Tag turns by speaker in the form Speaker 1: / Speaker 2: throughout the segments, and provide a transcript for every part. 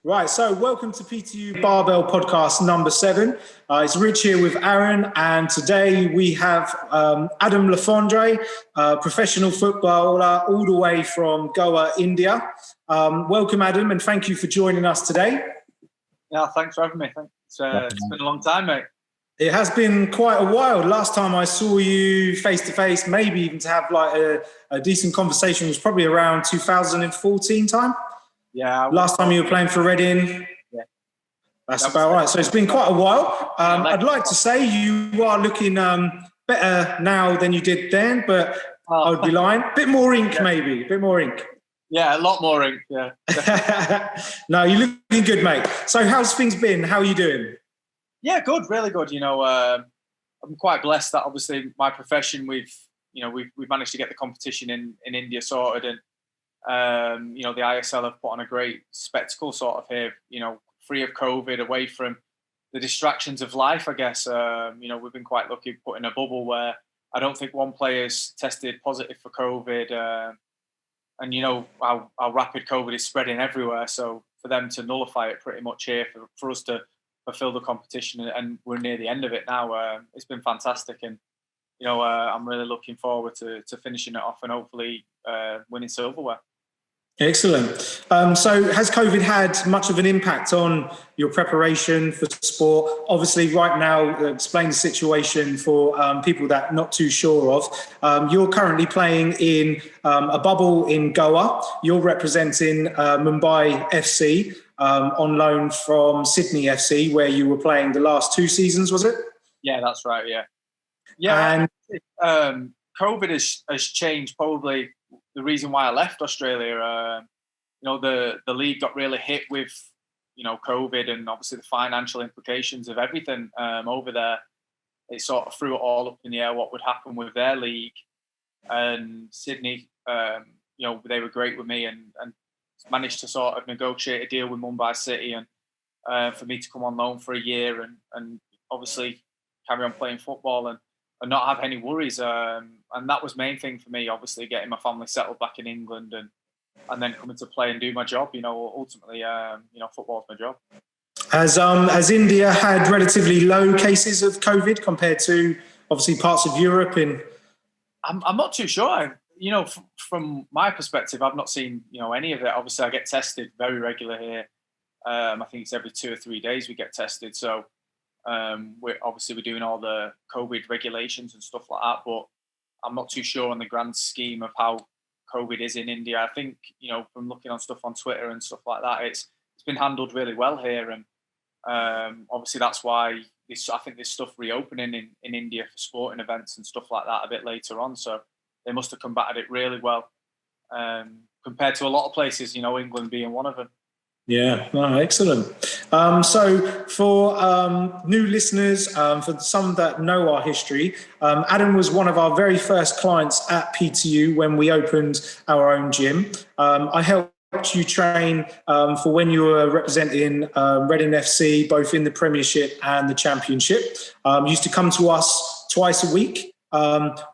Speaker 1: Right, so welcome to PTU Barbell podcast number 7. It's Rich here with Aaron, and today we have Adam Fondre, professional footballer all the way from Goa, India. Welcome, Adam, and thank you for joining us today.
Speaker 2: Yeah, thanks for having me. It's been a long time, mate.
Speaker 1: It has been quite a while. Last time I saw you face to face, maybe even to have like a decent conversation, was probably around 2014 time.
Speaker 2: Yeah.
Speaker 1: Last time you were playing for Reading.
Speaker 2: Yeah.
Speaker 1: That's about right. So it's been quite a while. I'd like to say you are looking better now than you did then, but I would be lying. Bit more ink, maybe. A bit more ink.
Speaker 2: Yeah, a lot more ink, yeah.
Speaker 1: No, you're looking good, mate. So how's things been? How are you doing?
Speaker 2: Yeah, good, really good. You know, I'm quite blessed that obviously my profession, we've managed to get the competition in India sorted, and you know, the ISL have put on a great spectacle sort of here, you know, free of COVID, away from the distractions of life, I guess. You know, we've been quite lucky put in a bubble where I don't think one player's tested positive for COVID. And you know how rapid COVID is spreading everywhere. So for them to nullify it pretty much here, for us to fulfill the competition, and we're near the end of it now, it's been fantastic. And, you know, I'm really looking forward to finishing it off and hopefully winning silverware.
Speaker 1: Excellent. So has COVID had much of an impact on your preparation for sport? Obviously, right now, explain the situation for people that are not too sure of. You're currently playing in a bubble in Goa. You're representing Mumbai FC on loan from Sydney FC, where you were playing the last 2 seasons, was it?
Speaker 2: Yeah, that's right, yeah. Yeah, and COVID has changed probably the reason why I left Australia. You know, the league got really hit with, you know, COVID and obviously the financial implications of everything over there. It sort of threw it all up in the air what would happen with their league. And Sydney, you know, they were great with me and managed to sort of negotiate a deal with Mumbai City and for me to come on loan for a year and obviously carry on playing football and not have any worries. And that was main thing for me, obviously getting my family settled back in England and then coming to play and do my job. You know, ultimately, you know, football's my job.
Speaker 1: Has India had relatively low cases of COVID compared to obviously parts of Europe?
Speaker 2: I'm not too sure. You know, from my perspective, I've not seen, you know, any of it. Obviously, I get tested very regular here. I think it's every 2 or 3 days we get tested. So we're doing all the COVID regulations and stuff like that, but I'm not too sure on the grand scheme of how COVID is in India. I think, you know, from looking on stuff on Twitter and stuff like that, it's been handled really well here, and obviously that's why I think there's stuff reopening in India for sporting events and stuff like that a bit later on. So they must have combated it really well compared to a lot of places, you know, England being one of them.
Speaker 1: Yeah, no, excellent. So for new listeners, for some that know our history, Adam was one of our very first clients at PTU when we opened our own gym. I helped you train for when you were representing Reading FC, both in the Premiership and the Championship. You used to come to us twice a week,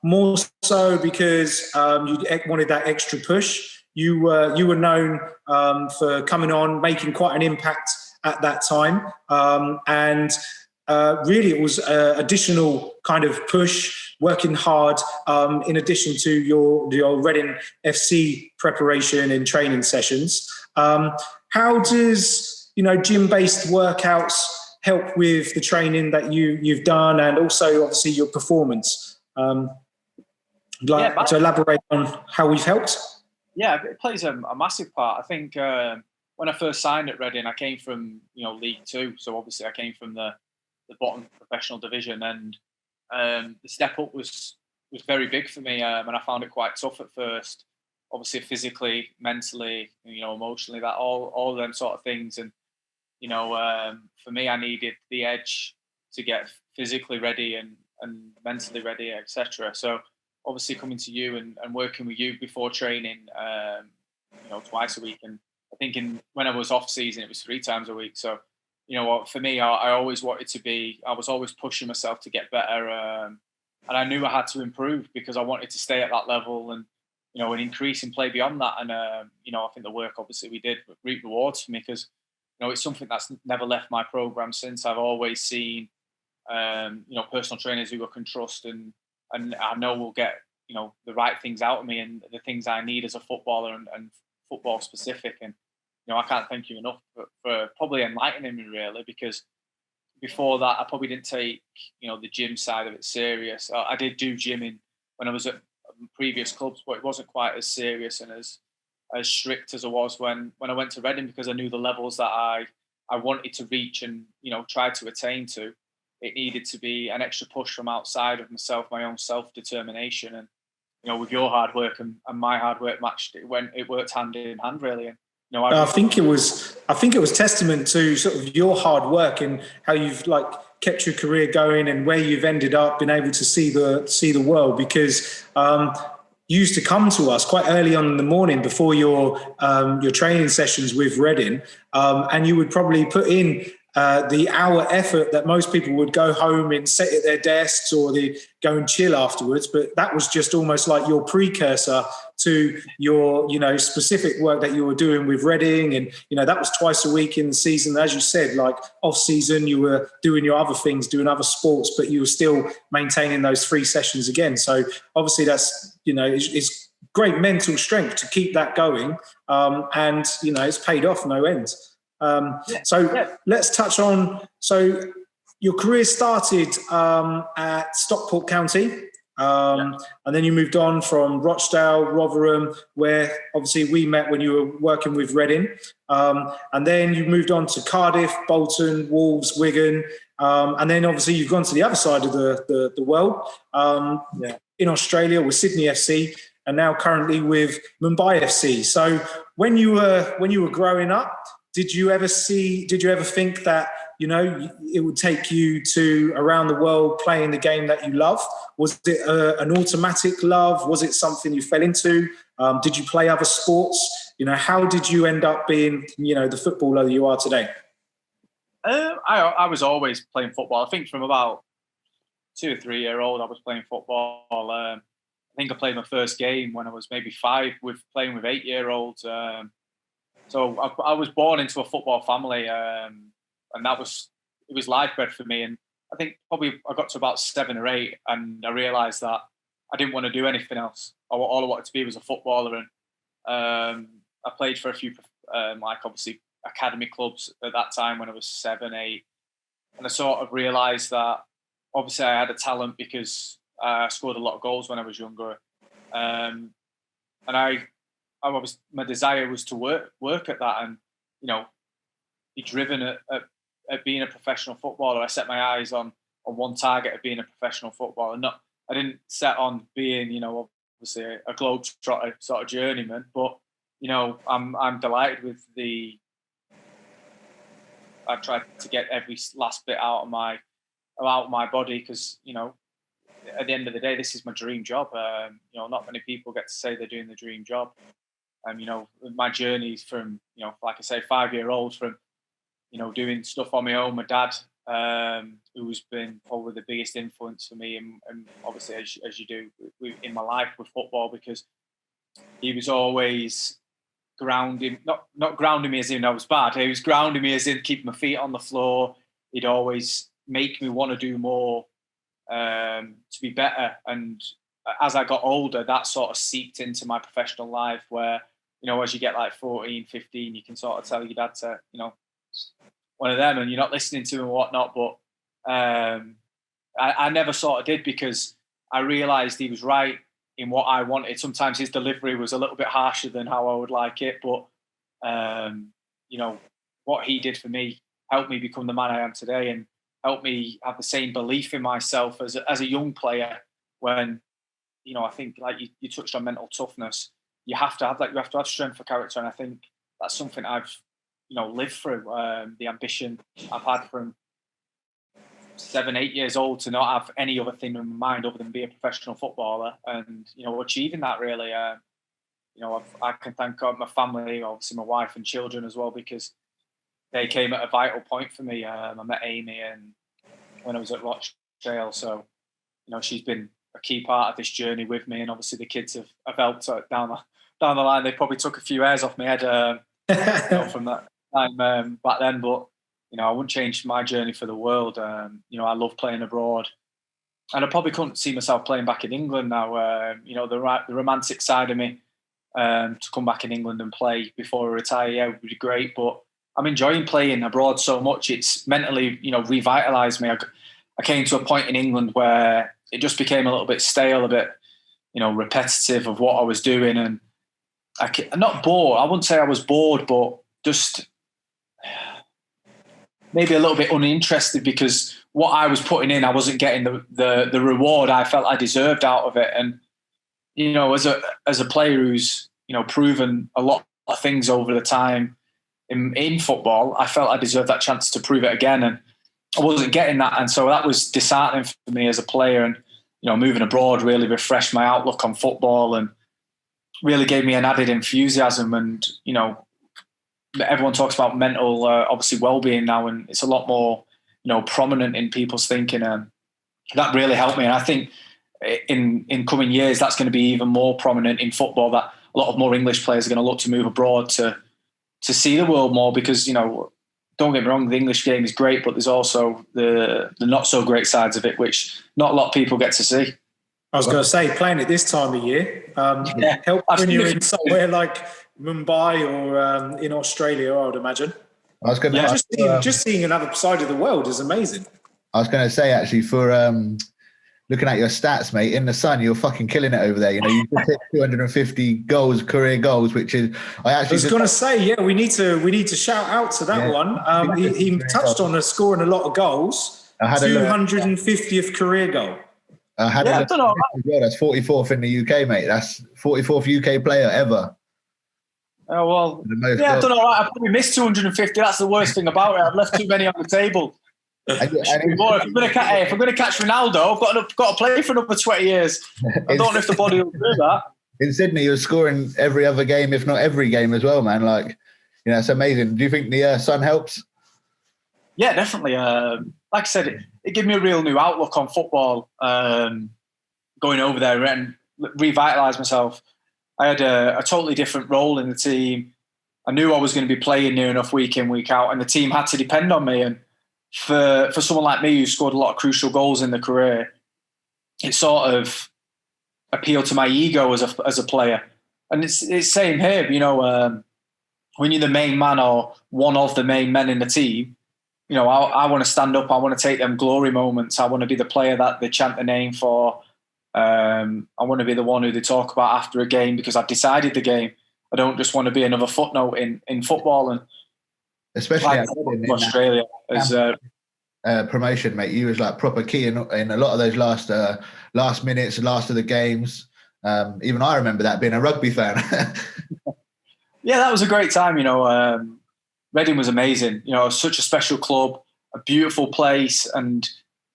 Speaker 1: more so because you wanted that extra push. You were known for coming on, making quite an impact at that time. And really it was additional kind of push, working hard in addition to your Reading FC preparation and training sessions. How does, you know, gym-based workouts help with the training that you've done and also obviously your performance? I'd like to elaborate on how we've helped.
Speaker 2: Yeah, it plays a massive part. I think when I first signed at Reading, I came from, you know, League Two, so obviously I came from the bottom professional division, and the step up was very big for me, and I found it quite tough at first. Obviously, physically, mentally, you know, emotionally, that all of them sort of things, and you know, for me, I needed the edge to get physically ready and mentally ready, etc. So obviously coming to you and working with you before training, you know, twice a week. And I think when I was off season, it was 3 times a week. So, you know, for me, I always wanted to I was always pushing myself to get better. And I knew I had to improve because I wanted to stay at that level and, you know, and increase and play beyond that. And, you know, I think the work obviously we did reaped rewards for me because, it's something that's never left my program since. I've always seen, personal trainers who I can trust and I know will get, the right things out of me and the things I need as a footballer and football specific. And, I can't thank you enough for probably enlightening me really, because before that, I probably didn't take, the gym side of it serious. I did do gymming when I was at previous clubs, but it wasn't quite as serious and as strict as I was when I went to Reading, because I knew the levels that I wanted to reach and, try to attain to. It needed to be an extra push from outside of myself, my own self-determination. And, with your hard work and my hard work matched it when it worked hand in hand really. And,
Speaker 1: I think it was testament to sort of your hard work and how you've kept your career going and where you've ended up, been able to see the world, because you used to come to us quite early on in the morning before your training sessions with Reading, and you would probably put in the hour effort that most people would go home and sit at their desks or they go and chill afterwards. But that was just almost like your precursor to your, specific work that you were doing with Reading. And, that was twice a week in the season. As you said, off season, you were doing your other things, doing other sports, but you were still maintaining those 3 sessions again. So obviously that's, it's great mental strength to keep that going. And, it's paid off no end. Let's touch on, so your career started at Stockport County, and then you moved on from Rochdale, Rotherham, where obviously we met when you were working with Reading, and then you moved on to Cardiff, Bolton, Wolves, Wigan, and then obviously you've gone to the other side of the world, in Australia with Sydney FC, and now currently with Mumbai FC. So when you were growing up, did you ever think that, it would take you to around the world playing the game that you love? Was it an automatic love? Was it something you fell into? Did you play other sports? How did you end up being, the footballer you are today?
Speaker 2: I was always playing football. I think from about 2 or 3 year old, I was playing football. I think I played my first game when I was maybe 5 with playing with 8-year-olds. So I was born into a football family, and it was life bred for me. And I think probably I got to about 7 or 8, and I realised that I didn't want to do anything else. All I wanted to be was a footballer. And I played for a few, obviously academy clubs at that time when I was 7, 8, and I sort of realised that obviously I had a talent because I scored a lot of goals when I was younger, and my desire was to work at that and, be driven at being a professional footballer. I set my eyes on one target of being a professional footballer. I didn't set on being, obviously a globetrotter sort of journeyman, but, I'm delighted with I've tried to get every last bit out of my body because, at the end of the day, this is my dream job. Not many people get to say they're doing the dream job. My journey from, like I say, 5-year-old from, doing stuff on my own. My dad, who's been probably the biggest influence for me, and obviously as you do in my life with football, because he was always grounding, not grounding me as in I was bad. He was grounding me as in keeping my feet on the floor. He'd always make me want to do more, to be better. And as I got older, that sort of seeped into my professional life where, as you get like 14, 15, you can sort of tell your dad to, one of them, and you're not listening to him and whatnot. But I never sort of did, because I realised he was right in what I wanted. Sometimes his delivery was a little bit harsher than how I would like it. But, what he did for me helped me become the man I am today and helped me have the same belief in myself as a young player when, I think like you touched on mental toughness. You have to have that. You have to have strength for character, and I think that's something I've, lived through. The ambition I've had from 7, 8 years old to not have any other thing in my mind other than be a professional footballer, and achieving that really. I can thank God, my family, obviously my wife and children as well, because they came at a vital point for me. I met Amy and when I was at Rochdale, so she's been a key part of this journey with me, and obviously the kids have helped down the line. They probably took a few hairs off my head from that. time back then, but I wouldn't change my journey for the world. I love playing abroad, and I probably couldn't see myself playing back in England now. The romantic side of me to come back in England and play before I retire, yeah, would be great. But I'm enjoying playing abroad so much. It's mentally, revitalised me. I came to a point in England where it just became a little bit stale, a bit, repetitive of what I was doing, and I'm not bored. I wouldn't say I was bored, but just maybe a little bit uninterested because what I was putting in, I wasn't getting the reward I felt I deserved out of it. And as a player who's proven a lot of things over the time in football, I felt I deserved that chance to prove it again, and I wasn't getting that, and so that was disheartening for me as a player. And moving abroad really refreshed my outlook on football and really gave me an added enthusiasm. And everyone talks about mental, obviously, well-being now, and it's a lot more prominent in people's thinking. That really helped me, and I think in coming years that's going to be even more prominent in football. That a lot of more English players are going to look to move abroad to see the world more, because don't get me wrong, the English game is great, but there's also the not so great sides of it, which not a lot of people get to see.
Speaker 1: I was going to say, playing it this time of year, help when you're in somewhere like Mumbai or in Australia, I would imagine.
Speaker 3: I was going to
Speaker 1: just seeing another side of the world is amazing.
Speaker 3: I was going to say, actually, for looking at your stats, mate, in the sun, you're fucking killing it over there. You just hit 250 goals, career goals, which is I was
Speaker 1: going to say, yeah, we need to shout out to that one. He touched on scoring a lot of goals. 250th career goal.
Speaker 3: I don't know. That's 44th in the UK, mate. That's 44th UK player ever.
Speaker 2: Oh well, I don't know. I probably missed 250. That's the worst thing about it. I've left too many on the table. If I'm going to catch Ronaldo, I've got to play for another 20 years. I don't know if the body will do that.
Speaker 3: In Sydney, you're scoring every other game, if not every game as well, man. It's amazing. Do you think the sun helps?
Speaker 2: Yeah, definitely. Like I said, it gave me a real new outlook on football. Going over there and revitalised myself. I had a totally different role in the team. I knew I was going to be playing near enough week in, week out, and the team had to depend on me. And for someone like me who scored a lot of crucial goals in the career, it sort of appealed to my ego as a player. And it's same here, when you're the main man or one of the main men in the team, I want to stand up. I want to take them glory moments. I want to be the player that they chant the name for. I want to be the one who they talk about after a game because I've decided the game. I don't just want to be another footnote in football. And
Speaker 3: especially
Speaker 2: in Australia as
Speaker 3: promotion, mate. You was like proper key in a lot of those last minutes, last of the games. Even I remember that, being a rugby fan.
Speaker 2: Yeah, that was a great time. Reading was amazing. Such a special club, a beautiful place, and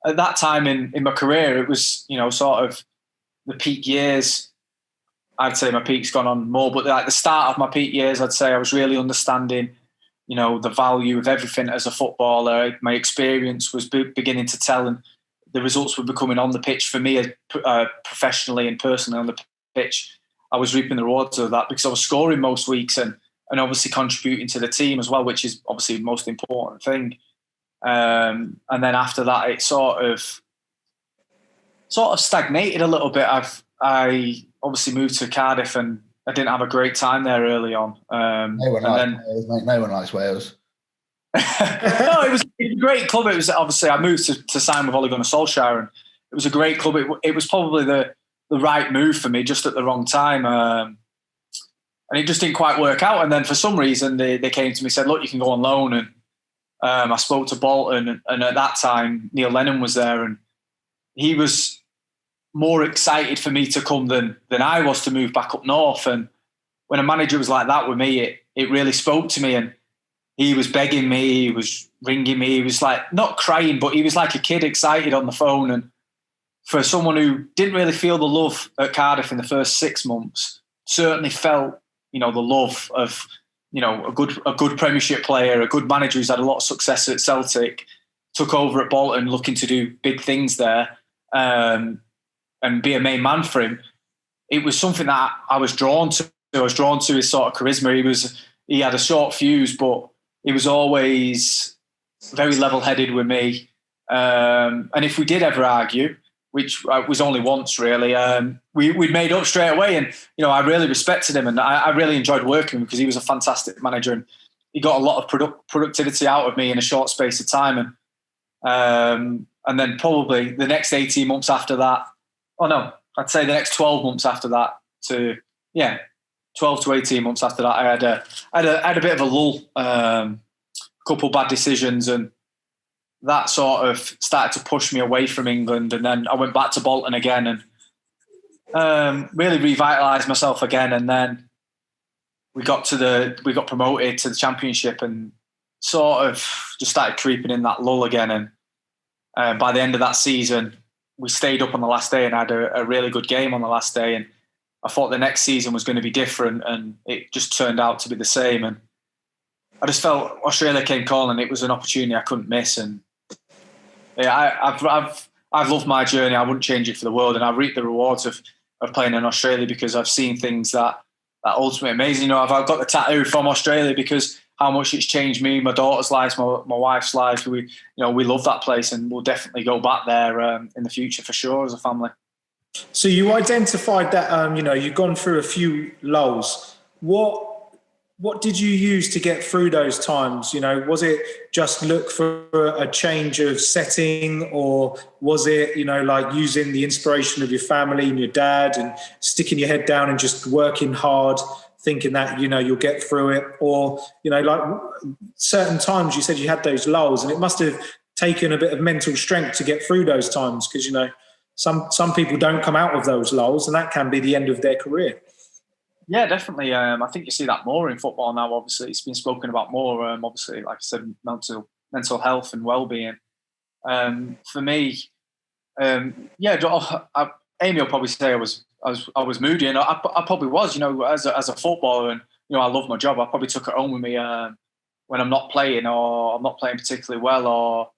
Speaker 2: at that time in my career, it was sort of the peak years. I'd say my peak's gone on more, but like the start of my peak years, I'd say I was really understanding the value of everything as a footballer. My experience was beginning to tell, and the results were becoming on the pitch for me professionally and personally on the pitch. I was reaping the rewards of that because I was scoring most weeks and obviously contributing to the team as well, which is obviously the most important thing. And then after that, it sort of stagnated a little bit. I obviously moved to Cardiff and I didn't have a great time there early on.
Speaker 3: No one likes Wales.
Speaker 2: No, it was a great club. It was obviously I moved to sign with Ole Gunnar Solskjaer, and it was a great club. It was probably the right move for me, just at the wrong time, and it just didn't quite work out. And then for some reason, they came to me and said, "Look, you can go on loan." And I spoke to Bolton, and at that time, Neil Lennon was there, and he was more excited for me to come than I was to move back up north. And when a manager was like that with me, it really spoke to me. And he was begging me, he was ringing me, he was like not crying, but he was like a kid excited on the phone. And for someone who didn't really feel the love at Cardiff in the first 6 months, certainly felt the love of a good Premiership player, a good manager who's had a lot of success at Celtic, took over at Bolton looking to do big things there. And be a main man for him, it was something that I was drawn to. I was drawn to his sort of charisma. He had a short fuse, but he was always very level-headed with me. And if we did ever argue, which was only once really, we'd made up straight away. And, I really respected him, and I really enjoyed working with him because he was a fantastic manager, and he got a lot of productivity out of me in a short space of time. And then probably the next 18 months after that, I'd say the next 12 months after that 12 to 18 months after that, I had a bit of a lull, couple bad decisions, and that sort of started to push me away from England. And then I went back to Bolton again and really revitalised myself again. And then we got promoted to the Championship and sort of just started creeping in that lull again. And by the end of that season, we stayed up on the last day and had a really good game on the last day. And I thought the next season was going to be different, and it just turned out to be the same. And I just felt Australia came calling. It was an opportunity I couldn't miss. And I've loved my journey. I wouldn't change it for the world. And I reaped the rewards of playing in Australia because I've seen things that ultimately amazing. I've got the tattoo from Australia because how much it's changed me, my daughter's lives, my wife's lives. We love that place, and we'll definitely go back there in the future for sure as a family.
Speaker 1: So you identified that you've gone through a few lulls. What did you use to get through those times? Was it just look for a change of setting, or was it like using the inspiration of your family and your dad and sticking your head down and just working hard, thinking that you'll get through it? Or like certain times you said you had those lulls, and it must have taken a bit of mental strength to get through those times, because some people don't come out of those lulls, and that can be the end of their career.
Speaker 2: Yeah, definitely. I think you see that more in football now. Obviously, it's been spoken about more. Obviously, like I said, mental health and well-being. For me, Amy will probably say I was moody, and I probably was. As a footballer, and I love my job. I probably took it home with me when I'm not playing, or I'm not playing particularly well, or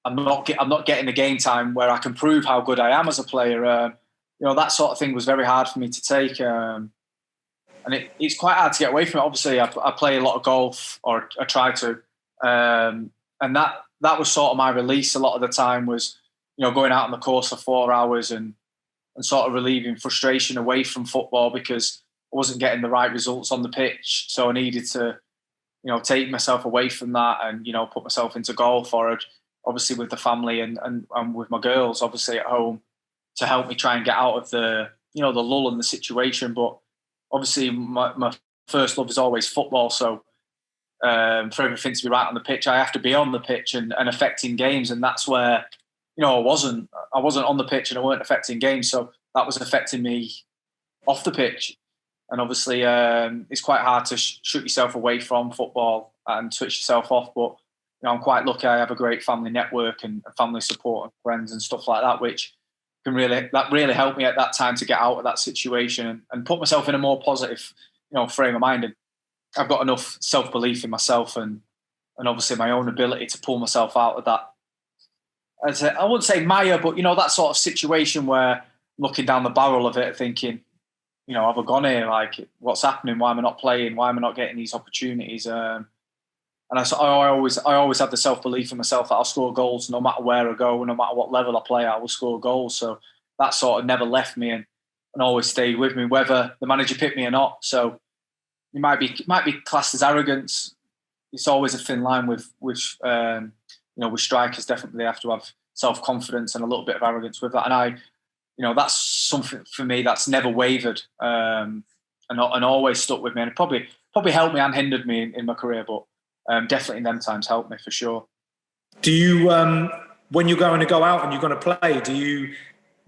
Speaker 2: I'm not getting the game time where I can prove how good I am as a player. That sort of thing was very hard for me to take. And it's quite hard to get away from it. Obviously, I play a lot of golf, or I try to. And that was sort of my release a lot of the time, was, going out on the course for 4 hours and sort of relieving frustration away from football because I wasn't getting the right results on the pitch. So I needed to, take myself away from that and, put myself into golf, or obviously with the family and with my girls, obviously at home, to help me try and get out of the lull in the situation. But obviously my first love is always football. So for everything to be right on the pitch, I have to be on the pitch and affecting games. And that's where, I wasn't on the pitch and I weren't affecting games. So that was affecting me off the pitch. And obviously it's quite hard to shoot yourself away from football and switch yourself off. But, I'm quite lucky. I have a great family network and family support and friends and stuff like that, which really helped me at that time to get out of that situation and put myself in a more positive, frame of mind. And I've got enough self-belief in myself and obviously my own ability to pull myself out of that. I wouldn't say mire, but that sort of situation where I'm looking down the barrel of it, thinking, have I gone here? Like, what's happening? Why am I not playing? Why am I not getting these opportunities? And I always have the self-belief in myself that I'll score goals no matter where I go, no matter what level I play at, I will score goals. So that sort of never left me and always stayed with me, whether the manager picked me or not. So it might be classed as arrogance. It's always a thin line with strikers. Definitely they have to have self-confidence and a little bit of arrogance with that. And that's something for me that's never wavered and always stuck with me. And it probably helped me and hindered me in my career, but definitely in them times helped me for sure.
Speaker 1: Do you, when you're going to go out and you're going to play, do you,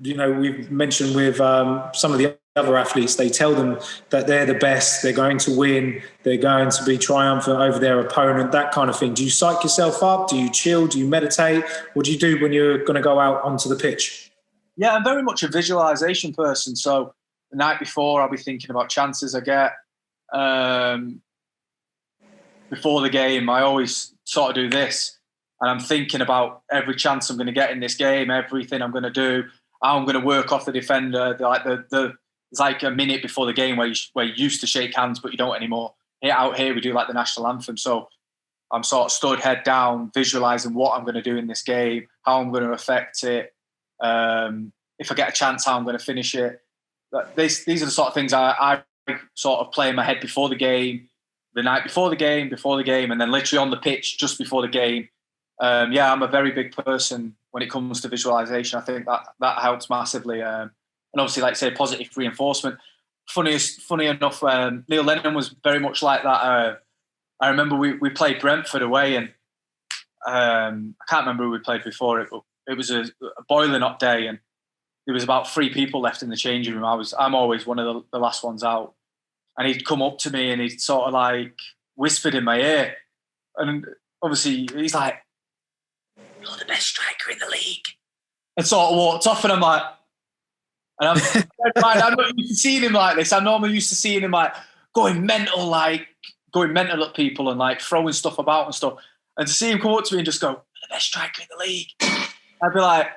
Speaker 1: we've mentioned with some of the other athletes, they tell them that they're the best, they're going to win, they're going to be triumphant over their opponent, that kind of thing. Do you psych yourself up? Do you chill? Do you meditate? What do you do when you're going to go out onto the pitch?
Speaker 2: Yeah, I'm very much a visualization person. So the night before, I'll be thinking about chances I get. Before the game, I always sort of do this, and I'm thinking about every chance I'm going to get in this game, everything I'm going to do, how I'm going to work off the defender. It's like a minute before the game where you used to shake hands, but you don't anymore. out here we do like the national anthem. So I'm sort of stood head down, visualizing what I'm going to do in this game, how I'm going to affect it. If I get a chance, how I'm going to finish it. These are the sort of things I sort of play in my head before the game, the night before the game, and then literally on the pitch just before the game. I'm a very big person when it comes to visualization. I think that helps massively. And obviously, like I say, positive reinforcement. Funny enough, Neil Lennon was very much like that. I remember we played Brentford away, and I can't remember who we played before it, but it was a boiling hot day, and there was about 3 people left in the changing room. I'm always one of the last ones out, and he'd come up to me and he'd sort of like whispered in my ear, and obviously he's like, "You're the best striker in the league," and sort of walked off, and I'm like, and I'm not used to seeing him like this. I'm normally used to seeing him like going mental at people and like throwing stuff about and stuff. And to see him come up to me and just go, "You're the best striker in the league," I'd be like,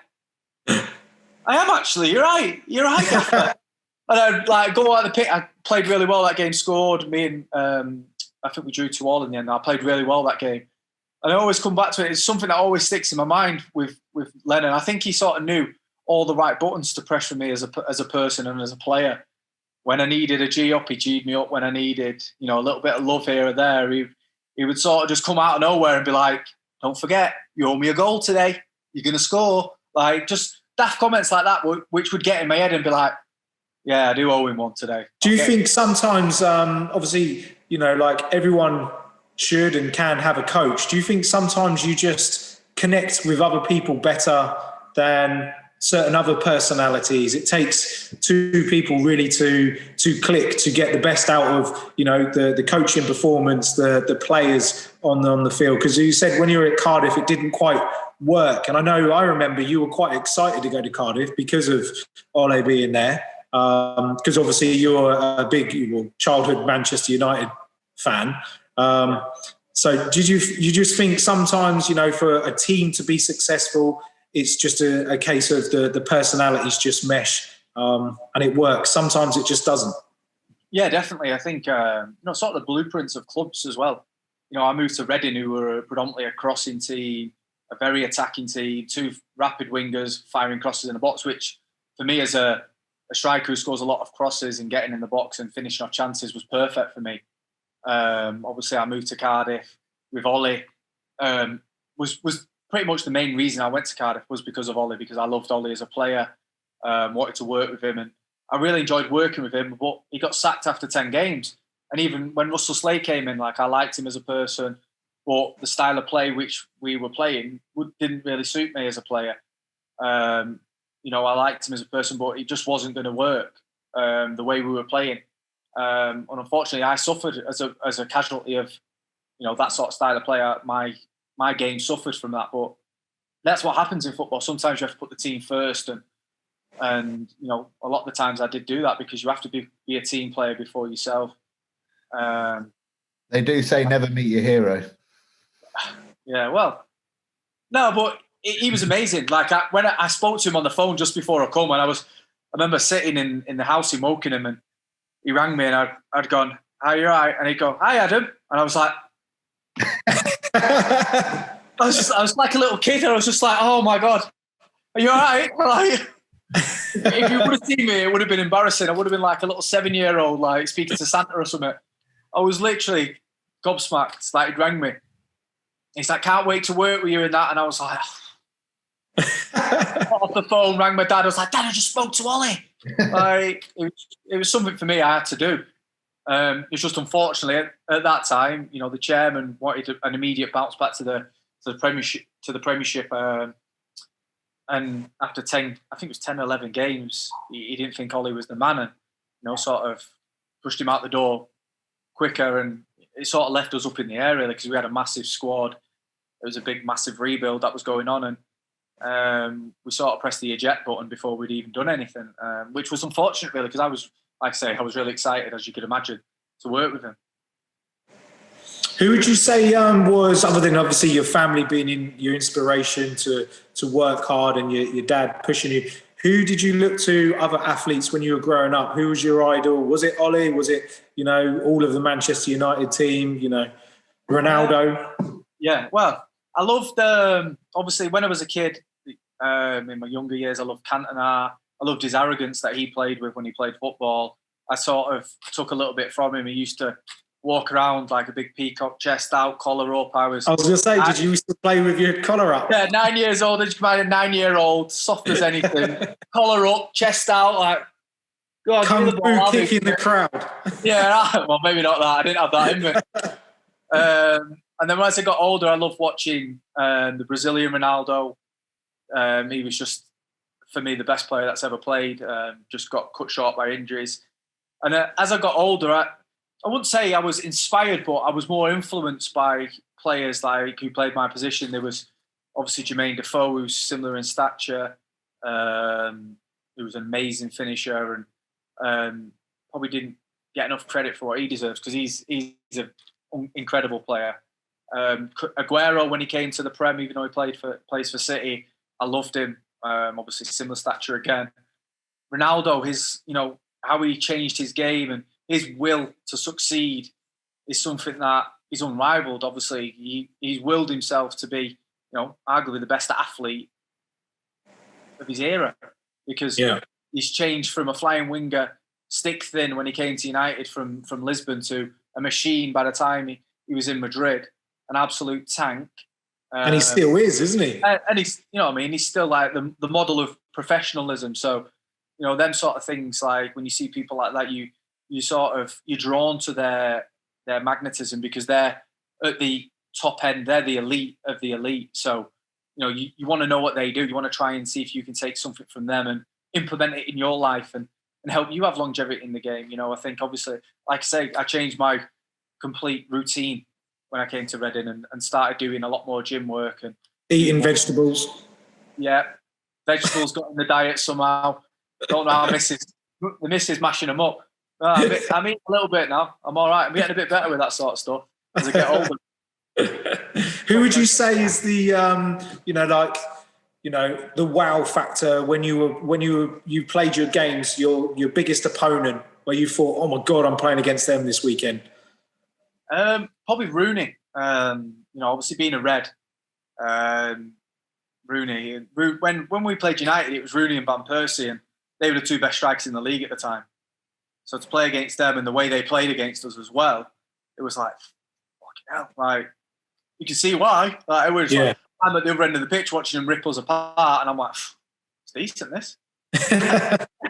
Speaker 2: "I am actually. You're right. And I'd like go out of the pit. I played really well that game. Scored. Me and I think we drew 2-2 in the end. I played really well that game. And I always come back to it. It's something that always sticks in my mind with Lennon. I think he sort of knew all the right buttons to press for me as a person and as a player. When I needed a G up, he G'd me up. When I needed, a little bit of love here or there, he would sort of just come out of nowhere and be like, "Don't forget, you owe me a goal today. You're going to score." Like just daft comments like that, which would get in my head and be like, "Yeah, I do owe him one today."
Speaker 1: Do you think sometimes, obviously, like everyone should and can have a coach. Do you think sometimes you just connect with other people better than certain other personalities? It takes 2 people really to click to get the best out of the coaching performance, the players on the field. Because you said when you were at Cardiff it didn't quite work, and I remember you were quite excited to go to Cardiff because of Ole being there, because obviously you're a big childhood Manchester United fan. So did you just think sometimes for a team to be successful, it's just a case of the personalities just mesh, and it works? Sometimes it just doesn't.
Speaker 2: Yeah, definitely. I think sort of the blueprints of clubs as well. I moved to Reading, who were predominantly a crossing team, a very attacking team, 2 rapid wingers firing crosses in the box, which for me as a striker who scores a lot of crosses and getting in the box and finishing off chances was perfect for me. Obviously, I moved to Cardiff with Ollie. Was pretty much the main reason I went to Cardiff was because of Ollie, because I loved Ollie as a player, wanted to work with him, and I really enjoyed working with him. But he got sacked after 10 games, and even when Russell Slay came in, like I liked him as a person, but the style of play which we were playing didn't really suit me as a player. I liked him as a person, but it just wasn't going to work the way we were playing. And unfortunately, I suffered as a casualty of that sort of style of play. My game suffered from that, but that's what happens in football. Sometimes you have to put the team first, and a lot of the times I did do that because you have to be a team player before yourself.
Speaker 3: They do say never meet your hero.
Speaker 2: Yeah, well, no, but he was amazing. Like when I spoke to him on the phone just before I come, and I remember sitting in the house in Wokingham, and he rang me, and I'd gone, "How you right?" And he'd go, "Hi, Adam," and I was like. I was like a little kid, and I was just like, "Oh my God, are you all right?" Like, if you would have seen me, it would have been embarrassing. I would have been like a little 7-year-old, like speaking to Santa or something. I was literally gobsmacked. Like, he rang me. He's like, "Can't wait to work with you in that," and I was like, got off the phone, rang my dad. I was like, "Dad, I just spoke to Ollie." Like, it was something for me I had to do. It's just unfortunately at that time, the chairman wanted an immediate bounce back to the Premiership, and after 10, I think it was 10 or 11 games, he didn't think Ollie was the man, and sort of pushed him out the door quicker, and it sort of left us up in the air really, because we had a massive squad. It was a big, massive rebuild that was going on, and we sort of pressed the eject button before we'd even done anything, which was unfortunate really, because I was really excited, as you could imagine, to work with him.
Speaker 1: Who would you say was, other than obviously your family being your inspiration to work hard and your dad pushing you, Who did you look to, other athletes, when you were growing up? Who was your idol? Was it Ollie? Was it, all of the Manchester United team, Ronaldo?
Speaker 2: Yeah, well, I loved, obviously, when I was a kid, in my younger years, I loved Cantona. I loved his arrogance that he played with when he played football. I sort of took a little bit from him. He used to walk around like a big peacock, chest out, collar up. I was
Speaker 1: going to say, did you used to play with your collar up?
Speaker 2: Yeah, 9 years old. As you can imagine, 9-year-old, soft as anything, collar up, chest out, like, go on,
Speaker 1: Kung Fu kicking the crowd.
Speaker 2: Yeah, well, maybe not that. I didn't have that in me. And then as I got older, I loved watching the Brazilian Ronaldo. He was just, for me, the best player that's ever played. Just got cut short by injuries. And as I got older, I wouldn't say I was inspired, but I was more influenced by players like who played my position. There was obviously Jermaine Defoe, who's similar in stature. He was an amazing finisher and probably didn't get enough credit for what he deserves because he's an incredible player. Aguero, when he came to the Prem, even though he plays for City, I loved him. Obviously, similar stature again. Ronaldo, his how he changed his game and his will to succeed is something that is unrivaled. Obviously, he's willed himself to be, arguably the best athlete of his era because he's changed from a flying winger, stick thin when he came to United from Lisbon to a machine by the time he was in Madrid, an absolute tank.
Speaker 1: And he still is, isn't he?
Speaker 2: And he's, he's still like the model of professionalism. So, them sort of things, like when you see people like that, you're drawn to their magnetism because they're at the top end. They're the elite of the elite. So, you want to know what they do. You want to try and see if you can take something from them and implement it in your life and help you have longevity in the game. I think obviously, like I say, I changed my complete routine when I came to Reading and started doing a lot more gym work and
Speaker 1: eating vegetables.
Speaker 2: Yeah, vegetables got in the diet somehow. Don't know how the missus mashing them up. I'm eating a little bit now. I'm all right. I'm getting a bit better with that sort of stuff as I get older.
Speaker 1: Who would you say is the the wow factor when you played your games, your biggest opponent, where you thought, oh my God, I'm playing against them this weekend?
Speaker 2: Probably Rooney. Obviously being a Red, Rooney. When we played United, it was Rooney and Van Persie, and they were the two best strikers in the league at the time. So to play against them and the way they played against us as well, it was like, fucking hell, like you can see why. Like it was like, I'm at the other end of the pitch watching them rip us apart, and I'm like, it's decent, this.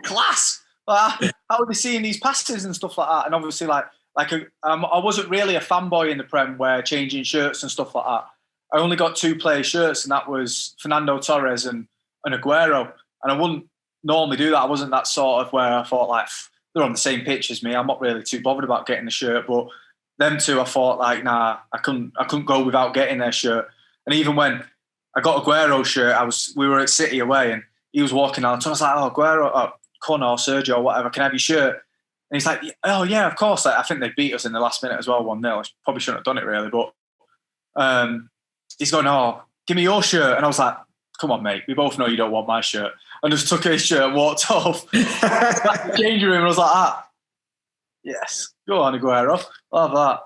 Speaker 2: Class. Like, how are they seeing these passes and stuff like that? And obviously, I wasn't really a fanboy in the Prem where changing shirts and stuff like that. I only got 2 player shirts, and that was Fernando Torres and Aguero. And I wouldn't normally do that. I wasn't that sort of where I thought like they're on the same pitch as me. I'm not really too bothered about getting the shirt, but them two, I thought like, nah, I couldn't go without getting their shirt. And even when I got Aguero's shirt, we were at City away, and he was walking out. So I was like, oh, Aguero, Con or Sergio or whatever, can I have your shirt? And he's like, oh yeah, of course. I think they beat us in the last minute as well, 1-0. I probably shouldn't have done it really, but he's going, oh, give me your shirt. And I was like, come on, mate, we both know you don't want my shirt. And just took his shirt and walked off. Back to the changing room, and I was like, yes, go on, Aguero. Love that.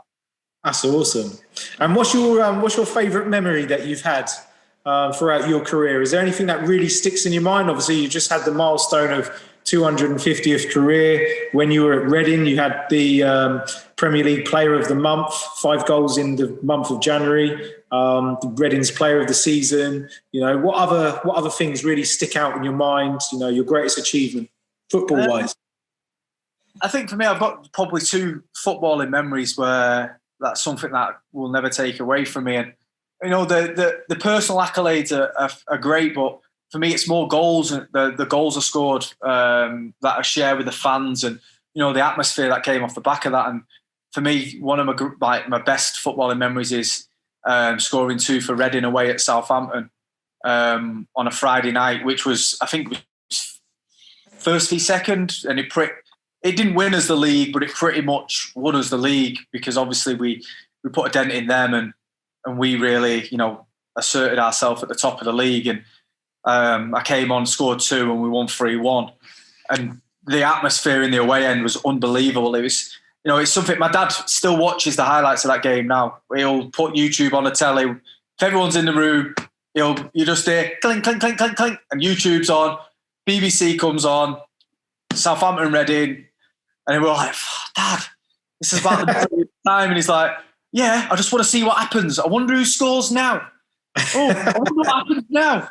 Speaker 1: That's awesome. And what's your favourite memory that you've had throughout your career? Is there anything that really sticks in your mind? Obviously, you just had the milestone of 250th career. When you were at Reading, you had the Premier League Player of the Month, 5 goals in the month of January. The Reading's Player of the Season. What other things really stick out in your mind? Your greatest achievement, football-wise.
Speaker 2: I think for me, I've got probably 2 footballing memories where that's something that will never take away from me. And the personal accolades are great, but for me, it's more goals. The goals are scored that I share with the fans, and the atmosphere that came off the back of that. And for me, one of my best footballing memories is scoring 2 for Reading away at Southampton on a Friday night, which was, I think, first v second, and it didn't win us the league, but it pretty much won us the league because obviously we put a dent in them and we really asserted ourselves at the top of the league. And I came on, scored 2, and we won 3-1. And the atmosphere in the away end was unbelievable. It was, it's something. My dad still watches the highlights of that game now. He'll put YouTube on the telly. If everyone's in the room, you just hear clink, clink, clink, clink, clink, and YouTube's on. BBC comes on. Southampton, Reading, and we're like, Dad, this is about the time. And he's like, yeah, I just want to see what happens. I wonder who scores now. Oh, I wonder what happens now.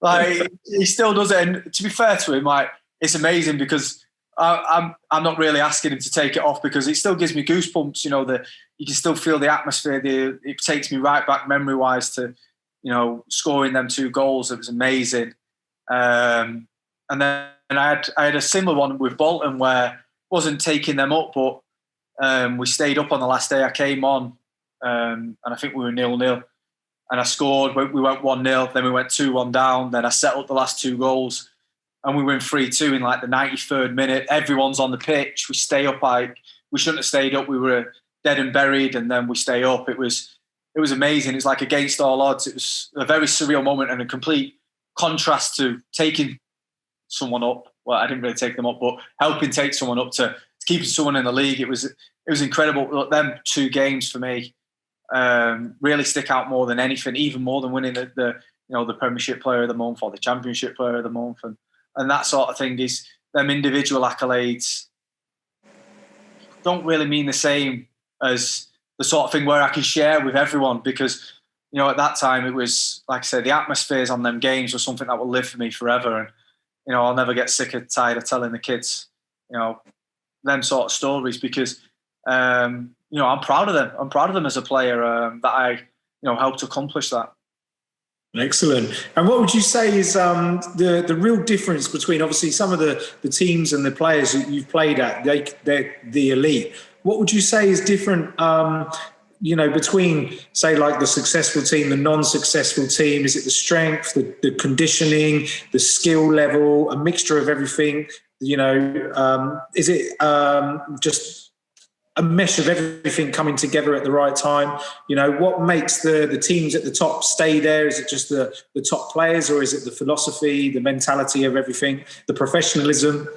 Speaker 2: Like, he still does it. And to be fair to him, like, it's amazing because I'm not really asking him to take it off because it still gives me goosebumps. You can still feel the atmosphere. It takes me right back memory-wise to, scoring them 2 goals. It was amazing. And then I had a similar one with Bolton where wasn't taking them up, but we stayed up on the last day. I came on, and I think we were 0-0. And I scored. We went 1-0. Then we went 2-1 down. Then I set up the last 2 goals. And we win 3-2 in like the 93rd minute. Everyone's on the pitch. We stay up like we shouldn't have stayed up. We were dead and buried, and then we stay up. It was amazing. It's like against all odds. It was a very surreal moment and a complete contrast to taking someone up. Well, I didn't really take them up, but helping take someone up to keeping someone in the league. It was incredible. Them 2 games for me really stick out more than anything, even more than winning the Premiership Player of the Month or the Championship Player of the Month and that sort of thing. Is them individual accolades don't really mean the same as the sort of thing where I can share with everyone because, at that time it was, like I said, the atmospheres on them games was something that will live for me forever. And, I'll never get sick or tired of telling the kids, them sort of stories because, I'm proud of them. I'm proud of them as a player that I, helped accomplish that.
Speaker 1: Excellent. And what would you say is the real difference between obviously some of the teams and the players that you've played at, they're the elite. What would you say is different, between, say, like the successful team, the non-successful team? Is it the strength, the conditioning, the skill level, a mixture of everything? Is it just a mesh of everything coming together at the right time? What makes the teams at the top stay there? Is it just the top players, or is it the philosophy, the mentality of everything, the professionalism?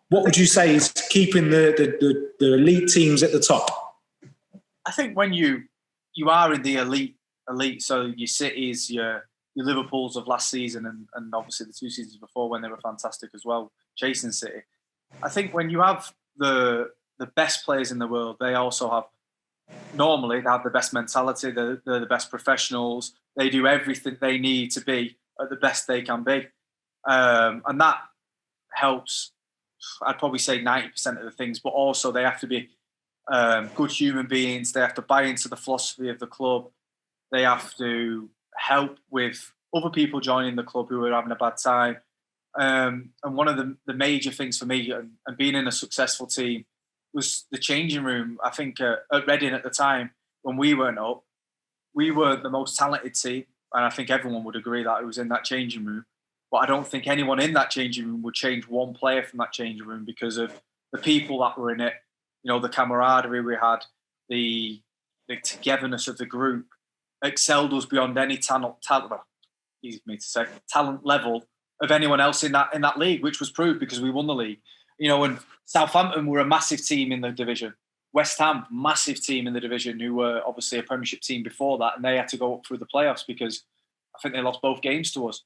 Speaker 1: What would you say is keeping the elite teams at the top?
Speaker 2: I think when you are in the elite, so your Cities, your Liverpools of last season, and obviously the 2 seasons before when they were fantastic as well, chasing City. I think when you have the best players in the world, they also have, normally they have the best mentality, they're the best professionals, they do everything they need to be at the best they can be. And that helps, I'd probably say 90% of the things, but also they have to be good human beings, they have to buy into the philosophy of the club, they have to help with other people joining the club who are having a bad time. And one of the major things for me and being in a successful team was the changing room. I think at Reading at the time, when we weren't up, we were the most talented team. And I think everyone would agree that it was in that changing room. But I don't think anyone in that changing room would change one player from that changing room because of the people that were in it, the camaraderie we had, the togetherness of the group excelled us beyond any talent, easy for me to say, talent level of anyone else in that league, which was proved because we won the league. And Southampton were a massive team in the division. West Ham, massive team in the division, who were obviously a Premiership team before that, and they had to go up through the playoffs because I think they lost both games to us.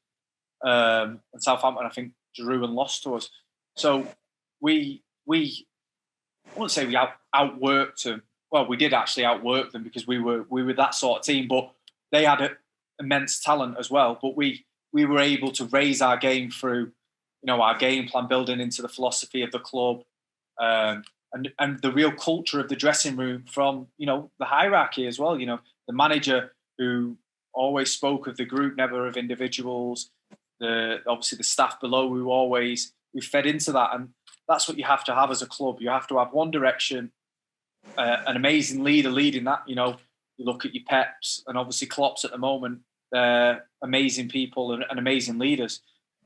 Speaker 2: And Southampton, I think, drew and lost to us. So we I wouldn't say we outworked them. Well, we did actually outwork them because we were that sort of team, but they had immense talent as well. But we were able to raise our game through, our game plan, building into the philosophy of the club, and the real culture of the dressing room from, the hierarchy as well. The manager who always spoke of the group, never of individuals. Obviously the staff below who fed into that, and that's what you have to have as a club. You have to have one direction, an amazing leader leading that. You look at your Peps and obviously Klopp's at the moment. They're amazing people and amazing leaders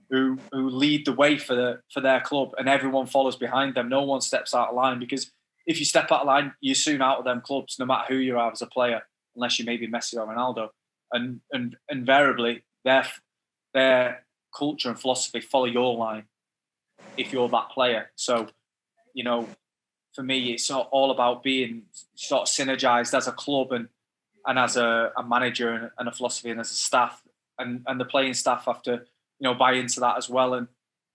Speaker 2: who lead the way for their club, and everyone follows behind them. No one steps out of line, because if you step out of line, you're soon out of them clubs, no matter who you are as a player, unless you may be Messi or Ronaldo. And invariably, their culture and philosophy follow your line if you're that player. So, you know, for me, it's all about being sort of synergized as a club and as a manager and a philosophy and as a staff. And the playing staff have to, you know, buy into that as well. And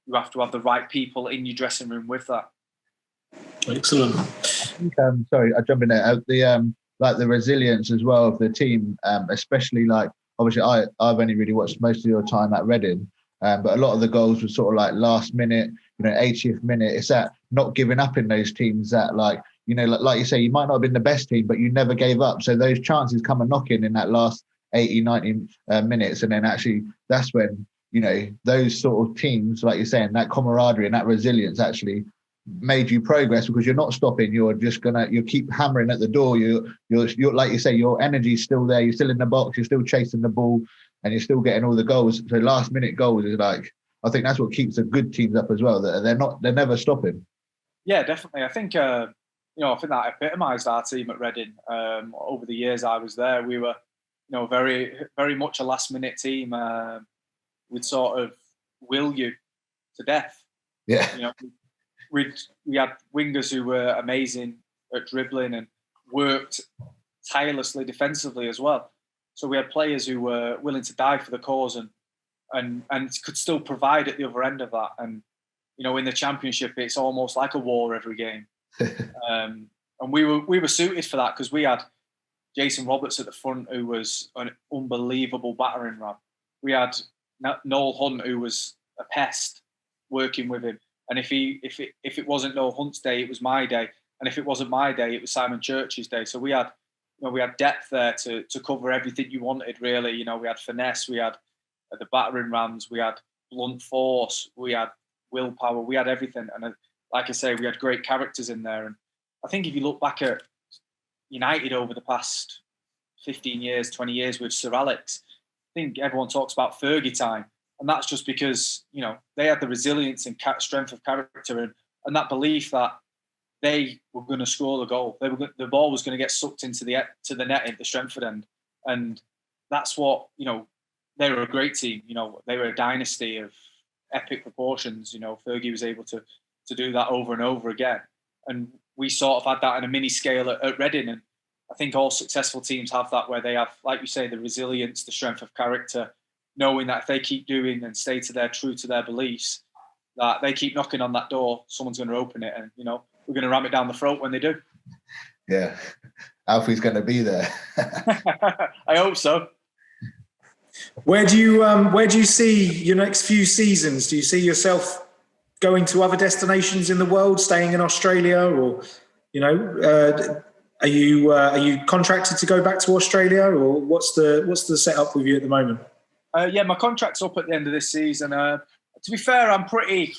Speaker 2: you have to have the right people in your dressing room with that.
Speaker 1: Excellent.
Speaker 3: I think, sorry, I jump in there. Like the resilience as well of the team, especially like, obviously I've only really watched most of your time at Reading, but a lot of the goals were sort of like last minute, you know, 80th minute. It's that not giving up in those teams that, like, you know, like you say, you might not have been the best team, but you never gave up. So those chances come a knocking in that last 80, 90 minutes. And then actually that's when, you know, those sort of teams, like you're saying, that camaraderie and that resilience actually made you progress, because you're not stopping. You're just you keep hammering at the door. You're like you say, your energy's still there. You're still in the box. You're still chasing the ball, and you're still getting all the goals. So last minute goals is like, I think that's what keeps the good teams up as well. They're never stopping.
Speaker 2: Yeah, definitely. I think I think that epitomised our team at Reading. Over the years I was there, we were, you know, very, very much a last minute team. We'd sort of will you to death.
Speaker 3: Yeah.
Speaker 2: You know, we had wingers who were amazing at dribbling and worked tirelessly defensively as well. So we had players who were willing to die for the cause and could still provide at the other end of that. And, you know, in the Championship, it's almost like a war every game. And we were suited for that, because we had Jason Roberts at the front, who was an unbelievable battering ram. We had Noel Hunt, who was a pest, working with him. And if it wasn't Noel Hunt's day, it was my day. And if it wasn't my day, it was Simon Church's day. So we had depth there to cover everything you wanted, really. You know, we had finesse, we had the battering rams, we had blunt force, we had willpower, we had everything. And like I say, we had great characters in there. And I think if you look back at United over the past 15 years, 20 years with Sir Alex, I think everyone talks about Fergie time. And that's just because, you know, they had the resilience and strength of character and that belief that they were going to score the goal. The ball was going to get sucked into the net at the Stretford end. And that's what, you know, they were a great team. You know, they were a dynasty of epic proportions. You know, Fergie was able to do that over and over again. And we sort of had that on a mini scale at Reading. And I think all successful teams have that, where they have, like you say, the resilience, the strength of character, knowing that if they keep doing and stay true to their beliefs, that they keep knocking on that door, someone's going to open it, and, you know, we're going to ram it down the throat when they do.
Speaker 3: Yeah, Alfie's going to be there.
Speaker 2: I hope so.
Speaker 1: Where do you see your next few seasons? Do you see yourself going to other destinations in the world, staying in Australia, or, you know, are you contracted to go back to Australia, or what's the setup with you at the moment?
Speaker 2: Yeah, my contract's up at the end of this season. To be fair, I'm pretty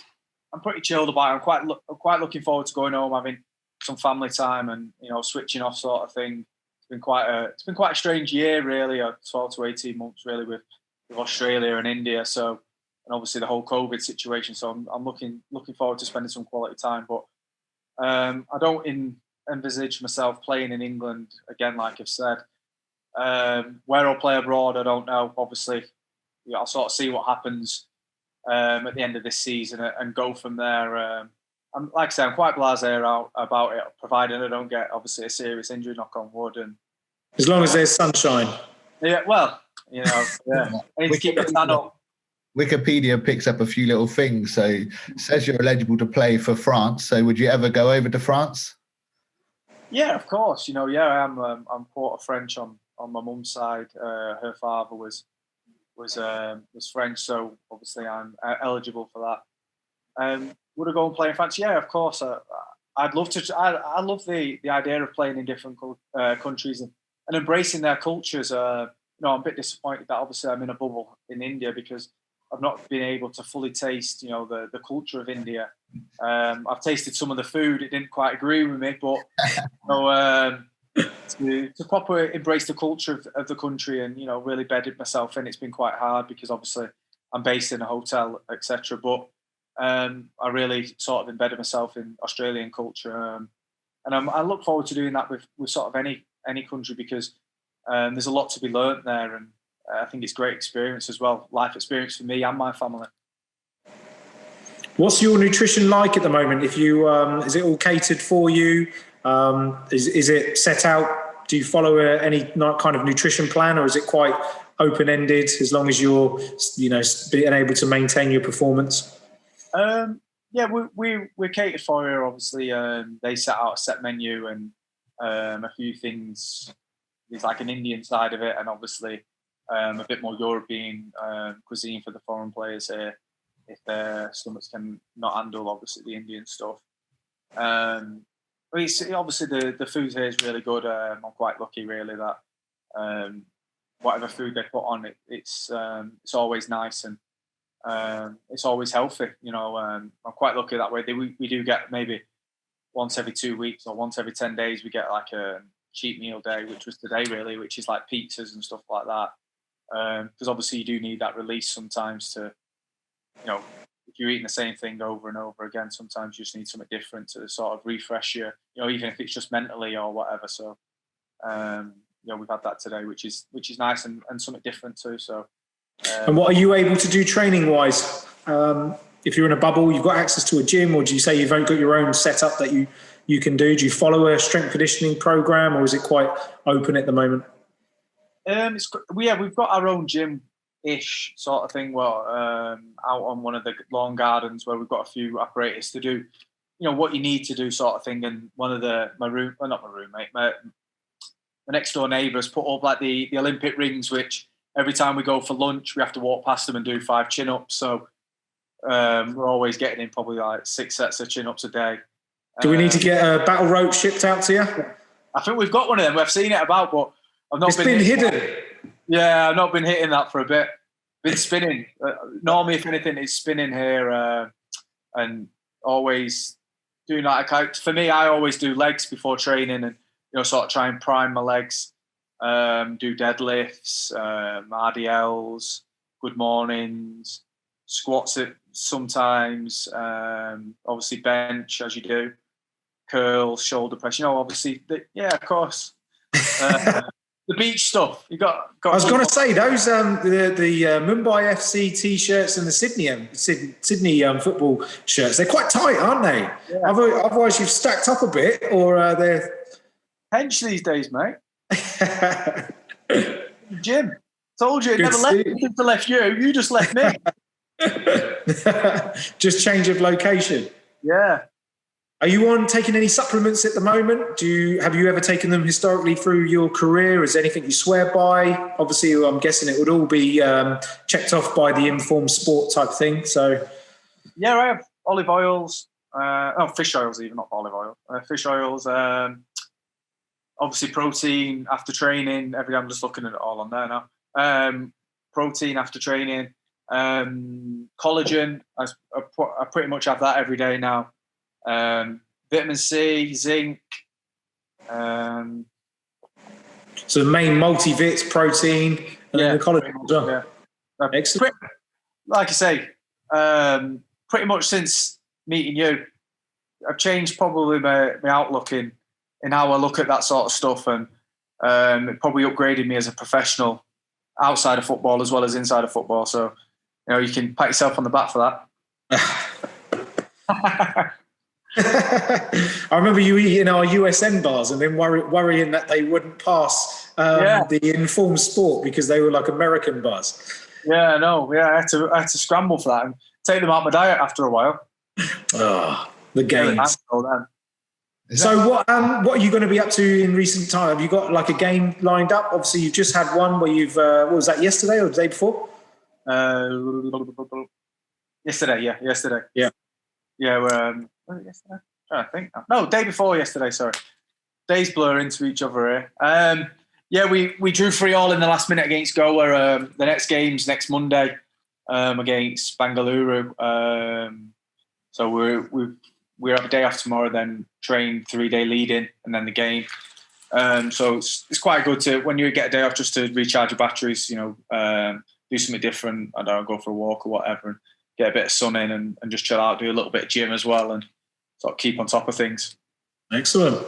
Speaker 2: chilled about it. I'm quite looking forward to going home, having some family time, and, you know, switching off sort of thing. It's been quite a strange year, really, 12 to 18 months, really, with Australia and India. So, and obviously the whole COVID situation. So I'm looking forward to spending some quality time. But I don't envisage myself playing in England again, like I've said. Where I'll play abroad, I don't know. Obviously, I'll sort of see what happens at the end of this season and go from there. Like I say, I'm quite blasé about it, providing I don't get, obviously, a serious injury, knock on wood. And
Speaker 1: as long as there's sunshine.
Speaker 2: Yeah, well, you know, yeah. I need to keep the tan up.
Speaker 3: Wikipedia picks up a few little things. So it says you're eligible to play for France. So would you ever go over to France?
Speaker 2: Yeah, of course. You know, yeah, I am. I'm quarter French on my mum's side. Her father was French, so obviously I'm eligible for that. Would I go and play in France? Yeah, of course. I'd love to. I love the idea of playing in different countries and embracing their cultures. You know, I'm a bit disappointed that obviously I'm in a bubble in India, because I've not been able to fully taste, you know, the culture of India. I've tasted some of the food; it didn't quite agree with me, but you know, to properly embrace the culture of the country and, you know, really bedded myself in, it's been quite hard, because obviously I'm based in a hotel, etc. But I really sort of embedded myself in Australian culture, and I look forward to doing that with sort of any country, because there's a lot to be learnt there, and I think it's great experience as well, life experience for me and my family.
Speaker 1: What's your nutrition like at the moment? If you is it all catered for you? Is it set out? Do you follow any kind of nutrition plan, or is it quite open-ended as long as you're, being able to maintain your performance?
Speaker 2: Yeah, we're catered for here. Obviously, they set out a set menu and a few things. There's like an Indian side of it, and obviously a bit more European cuisine for the foreign players here, if their stomachs can not handle obviously the Indian stuff. But obviously the food here is really good. I'm quite lucky really that whatever food they put on it's always nice and it's always healthy. I'm quite lucky that way. We do get maybe once every 2 weeks or once every 10 days we get like a cheat meal day, which was today really, which is like pizzas and stuff like that. Because obviously you do need that release sometimes to, if you're eating the same thing over and over again, sometimes you just need something different to sort of refresh you, even if it's just mentally or whatever. So, we've had that today, which is nice and something different too. So.
Speaker 1: And what are you able to do training wise? If you're in a bubble, you've got access to a gym, or do you say you've got your own setup that you can do? Do you follow a strength conditioning program, or is it quite open at the moment?
Speaker 2: We've got our own gym-ish sort of thing. Well, out on one of the lawn gardens where we've got a few apparatus to do, what you need to do sort of thing. And one of my next door neighbours put up like the Olympic rings, which every time we go for lunch, we have to walk past them and do 5 chin-ups. So we're always getting in probably like 6 sets of chin-ups a day.
Speaker 1: Do we need to get a battle rope shipped out to you?
Speaker 2: I think we've got one of them. We've seen it about, but I've not
Speaker 1: been hidden.
Speaker 2: Yeah, I've not been hitting that for a bit. Been spinning. Normally, if anything, it's spinning here and always doing like for me, I always do legs before training and sort of try and prime my legs. Do deadlifts, RDLs, good mornings, squats sometimes, obviously bench as you do, curls, shoulder press. Obviously, of course. The beach stuff. You got.
Speaker 1: I was going to say those the Mumbai FC t-shirts and the Sydney football shirts. They're quite tight, aren't they? Yeah. Otherwise, you've stacked up a bit, or they're
Speaker 2: hench these days, mate. Jim, told you it never left me to left you. You just left me.
Speaker 1: Just change of location.
Speaker 2: Yeah.
Speaker 1: Are you taking any supplements at the moment? Have you ever taken them historically through your career? Is there anything you swear by? Obviously, I'm guessing it would all be checked off by the informed sport type thing. So,
Speaker 2: yeah, I have olive oils. Fish oils, even not olive oil. Fish oils. Obviously, protein after training. I'm just looking at it all on there now. Protein after training. Collagen. I pretty much have that every day now. Vitamin C, zinc.
Speaker 1: So the main multivits, protein, and then the collagen as well.
Speaker 2: Yeah.
Speaker 1: Excellent.
Speaker 2: Like I say, pretty much since meeting you, I've changed probably my outlook in how I look at that sort of stuff, and it probably upgraded me as a professional outside of football as well as inside of football. So, you can pat yourself on the back for
Speaker 1: that. I remember you eating our USN bars and then worrying that they wouldn't pass the informed sport because they were like American bars.
Speaker 2: Yeah, no, yeah, I had to scramble for that and take them out my diet after a while.
Speaker 1: Oh, the games. So what are you going to be up to in recent time? Have you got like a game lined up? Obviously, you've just had one where you've what was that, yesterday or the day before?
Speaker 2: Yesterday. Yeah. Yeah, was it yesterday? I'm trying to think now. No, day before yesterday, sorry. Days blur into each other here. We drew 3-3 in the last minute against Goa. The next game's next Monday against Bengaluru. So we have a day off tomorrow, then train 3-day lead-in, and then the game. So it's quite good to, when you get a day off, just to recharge your batteries, do something different. I don't know, go for a walk or whatever, and get a bit of sun in and just chill out, do a little bit of gym as well, and sort of keep on top of things.
Speaker 1: Excellent.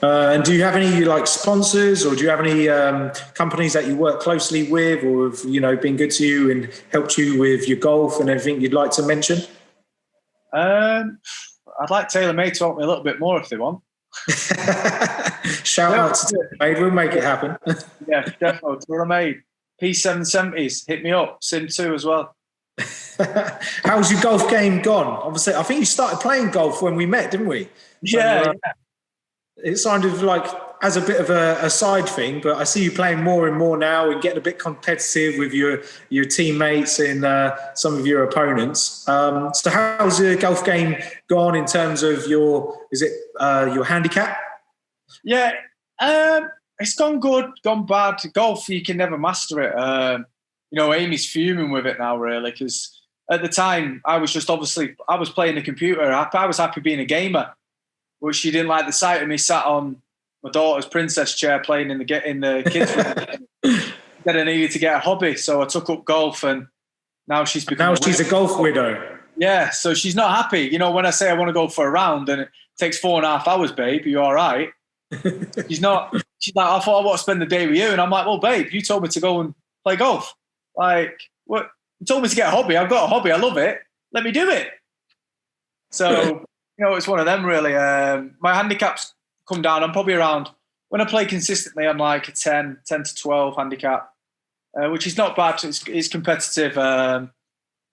Speaker 1: And do you have any like sponsors, or do you have any companies that you work closely with, or have been good to you and helped you with your golf and everything you'd like to mention?
Speaker 2: I'd like TaylorMade to help me a little bit more if they want.
Speaker 1: Shout out to TaylorMade, we'll make it happen.
Speaker 2: Yeah, definitely. TaylorMade. P770s, hit me up. Sim 2 as well.
Speaker 1: How's your golf game gone? Obviously, I think you started playing golf when we met, didn't we?
Speaker 2: Yeah.
Speaker 1: It sounded like as a bit of a side thing, but I see you playing more and more now and getting a bit competitive with your teammates and some of your opponents. So how's your golf game gone in terms of your handicap?
Speaker 2: Yeah, it's gone good, gone bad. Golf, you can never master it. Amy's fuming with it now, really, because at the time I was playing the computer. I was happy being a gamer, but she didn't like the sight of me sat on my daughter's princess chair playing in the kids' room. Then I needed to get a hobby, so I took up golf, and now she's
Speaker 1: a golf widow.
Speaker 2: Yeah, so she's not happy. When I say I want to go for a round and it takes 4.5 hours, babe, are you all right? She's not. She's like, I thought I want to spend the day with you, and I'm like, well, babe, you told me to go and play golf. Like, what? You told me to get a hobby. I've got a hobby. I love it. Let me do it. So, it's one of them, really. My handicap's come down. I'm probably around, when I play consistently, I'm like a 10 to 12 handicap, which is not bad. It's competitive. At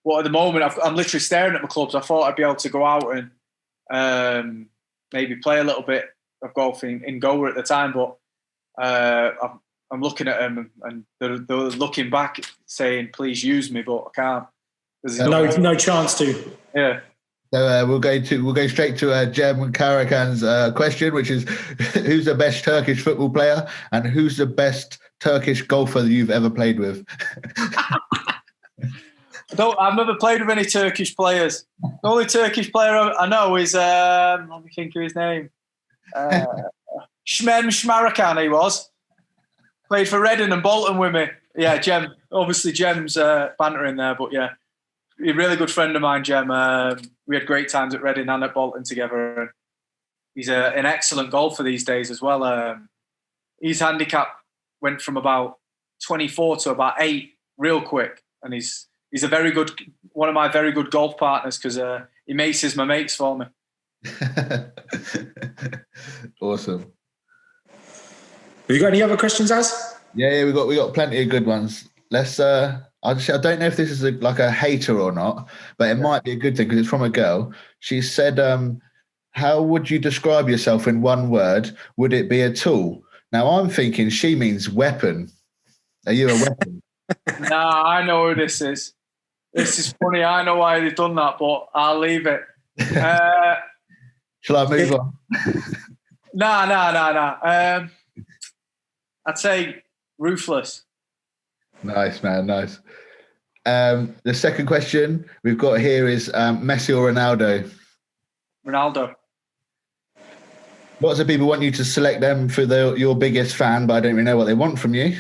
Speaker 2: the moment, I'm literally staring at my clubs. I thought I'd be able to go out and maybe play a little bit of golf in Goa at the time, but I'm looking at them and they're looking back saying, please use me, but I can't.
Speaker 1: No chance to.
Speaker 2: Yeah.
Speaker 3: So we'll go straight to Jem Karakan's question, which is, who's the best Turkish football player and who's the best Turkish golfer that you've ever played with?
Speaker 2: I've never played with any Turkish players. The only Turkish player I know is, let me think of his name. Shmem Shmarakan, he was. Played for Reading and Bolton with me. Yeah, Jem. Obviously, Jem's bantering there, but yeah. A really good friend of mine, Jem. We had great times at Reading and at Bolton together. And he's an excellent golfer these days as well. His handicap went from about 24 to about 8 real quick. And he's one of my very good golf partners because he maces my mates for me.
Speaker 3: Awesome.
Speaker 1: Have you got any other questions, Az?
Speaker 3: Yeah, we got plenty of good ones. Let's. I don't know if this is a hater or not, but it might be a good thing because it's from a girl. She said, "How would you describe yourself in one word? Would it be a tool?" Now I'm thinking she means weapon. Are you a weapon?
Speaker 2: Nah, I know who this is. This is funny. I know why they've done that, but I'll leave it.
Speaker 3: Shall I move on?
Speaker 2: Nah. I'd say ruthless.
Speaker 3: Nice, man. Nice. The second question we've got here is Messi or Ronaldo?
Speaker 2: Ronaldo.
Speaker 3: Lots of people want you to select them for your biggest fan, but I don't really know what they want from you.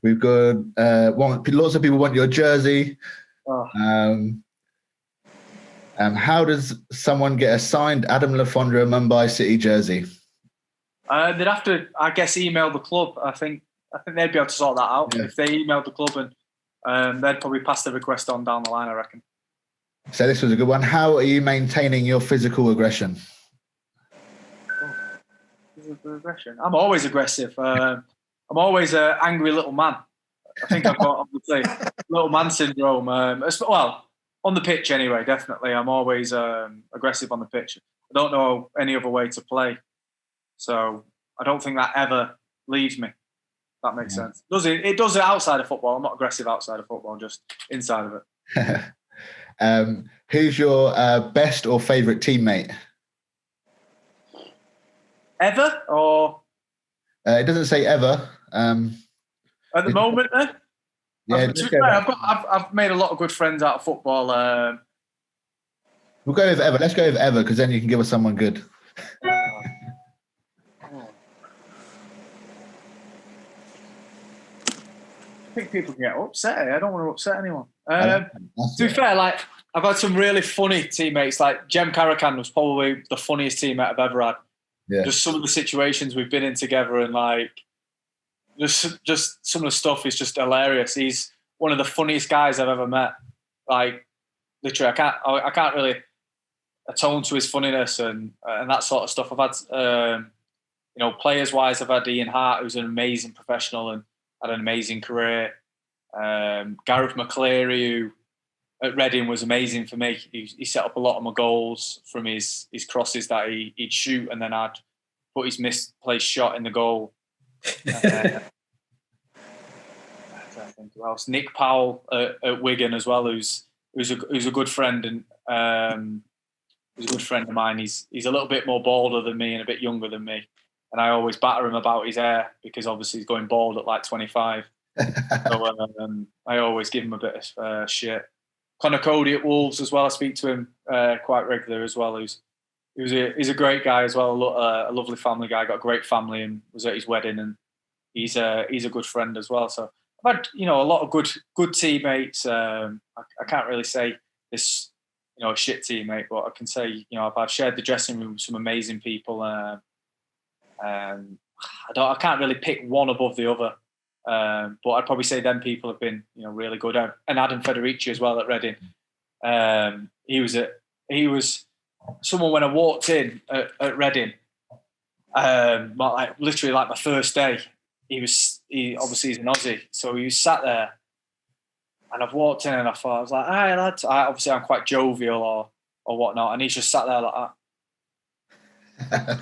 Speaker 3: We've got lots of people want your jersey.
Speaker 2: Oh.
Speaker 3: How does someone get a signed Adam Fondre Mumbai City jersey?
Speaker 2: They'd have to, I guess, email the club. I think they'd be able to sort that out. Yeah. If they emailed the club, and they'd probably pass the request on down the line, I reckon.
Speaker 3: So this was a good one. How are you maintaining your physical aggression?
Speaker 2: Physical aggression? I'm always aggressive. I'm always an angry little man. I think I've got, obviously, little man syndrome. Well, on the pitch anyway, definitely. I'm always aggressive on the pitch. I don't know any other way to play. So I don't think that ever leaves me. That makes sense. It does it outside of football. I'm not aggressive outside of football, just inside of
Speaker 3: it. Who's your best or favourite teammate?
Speaker 2: Ever or?
Speaker 3: It doesn't say ever.
Speaker 2: At the moment,
Speaker 3: yeah.
Speaker 2: I've made a lot of good friends out of football.
Speaker 3: We'll go with ever. Let's go with ever because then you can give us someone good.
Speaker 2: think people can get upset. I don't want to upset anyone. To be fair, like I've had some really funny teammates. Like Jem Karakan was probably the funniest teammate I've ever had.
Speaker 3: Yeah.
Speaker 2: Just some of the situations we've been in together, and like just some of the stuff is just hilarious. He's one of the funniest guys I've ever met. Like literally, I can't really atone to his funniness and that sort of stuff. I've had players wise, I've had Ian Hart, who's an amazing professional and had an amazing career. Gareth McCleary, who at Reading was amazing for me. He set up a lot of my goals from his crosses that he'd shoot, and then I'd put his misplaced shot in the goal. I think who else? Nick Powell at Wigan as well, who's a good friend and who's a good friend of mine. He's a little bit more balder than me and a bit younger than me, and I always batter him about his hair because obviously he's going bald at like 25. So I always give him a bit of shit. Connor Cody at Wolves as well. I speak to him quite regular as well. He's a great guy as well. A lovely family guy. Got a great family and was at his wedding, and he's a good friend as well. So I've had a lot of good teammates. I can't really say this a shit teammate, but I can say I've shared the dressing room with some amazing people. I can't really pick one above the other. But I'd probably say them people have been, really good. And Adam Federici as well at Reading. He was someone when I walked in at Reading. Literally like my first day. He obviously he's an Aussie, so he was sat there, and I've walked in and I was like, "Hi lads." Obviously I'm quite jovial or whatnot, and he's just sat there like that.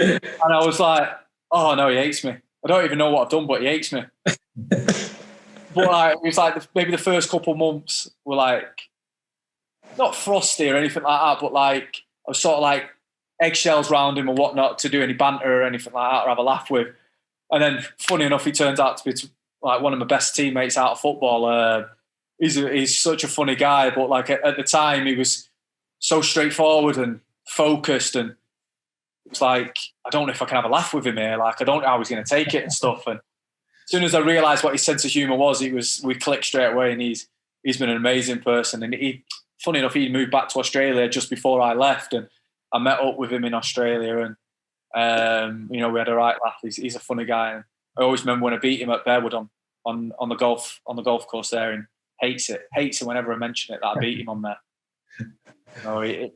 Speaker 2: And I was like, "Oh no, he hates me. I don't even know what I've done, but he hates me." But it was like maybe the first couple months were like not frosty or anything like that, but like I was sort of like eggshells round him or whatnot to do any banter or anything like that or have a laugh with. And then, funny enough, he turns out to be like one of my best teammates out of football. He's such a funny guy, but like at the time he was so straightforward and focused, and it's like, I don't know if I can have a laugh with him here. Like, I don't know how he's going to take it and stuff. And as soon as I realised what his sense of humour was, we clicked straight away. And he's been an amazing person. And funny enough, he moved back to Australia just before I left, and I met up with him in Australia. And we had a right laugh. He's a funny guy. And I always remember when I beat him at Bearwood on the golf course there, and hates it whenever I mention it that I beat him on there.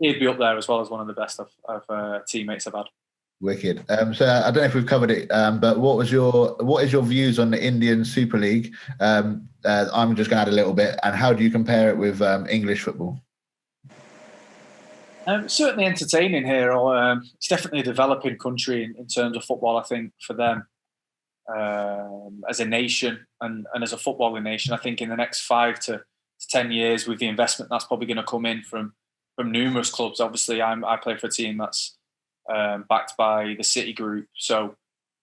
Speaker 2: He'd be up there as well as one of the best of teammates I've had.
Speaker 3: Wicked. So I don't know if we've covered it, but what is your views on the Indian Super League? I'm just going to add a little bit. And how do you compare it with English football?
Speaker 2: Certainly entertaining here. It's definitely a developing country in terms of football, I think, for them as a nation and as a footballing nation. I think in the next 5 to 10 years, with the investment that's probably going to come in from numerous clubs. Obviously, I play for a team that's backed by the City Group, so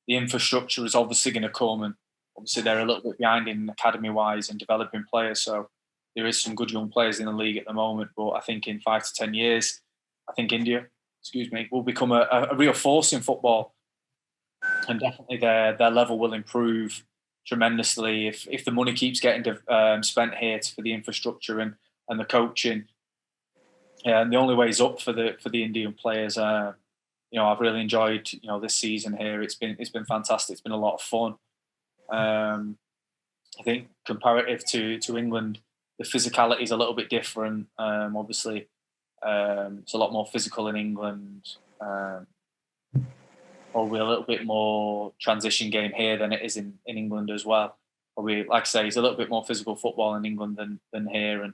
Speaker 2: the infrastructure is obviously going to come, and obviously they're a little bit behind in academy-wise and developing players. So there is some good young players in the league at the moment, but I think in 5 to 10 years, I think India, will become a real force in football, and definitely their level will improve tremendously if the money keeps getting spent here for the infrastructure and the coaching. Yeah, and the only way is up for the Indian players. I've really enjoyed this season here. It's been fantastic. It's been a lot of fun. I think comparative to England, the physicality is a little bit different. Obviously, it's a lot more physical in England. Probably a little bit more transition game here than it is in England as well. Probably, like I say, it's a little bit more physical football in England than here, and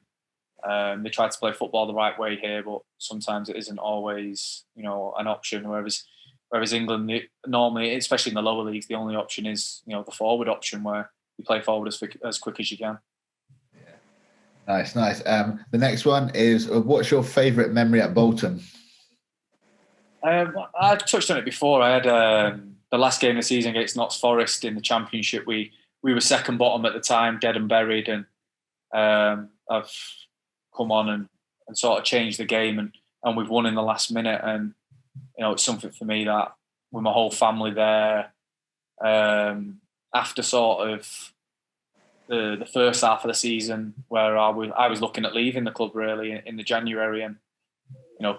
Speaker 2: they try to play football the right way here, but sometimes it isn't always an option. Whereas England, normally, especially in the lower leagues, the only option is the forward option, where you play forward as quick as you can.
Speaker 3: Nice. The next one is, what's your favourite memory at Bolton?
Speaker 2: I touched on it before. I had the last game of the season against Notts Forest in the Championship. We were second bottom at the time, dead and buried, and I've come on and sort of changed the game, and we've won in the last minute. And it's something for me that, with my whole family there, after sort of the first half of the season where I was looking at leaving the club really in the January, and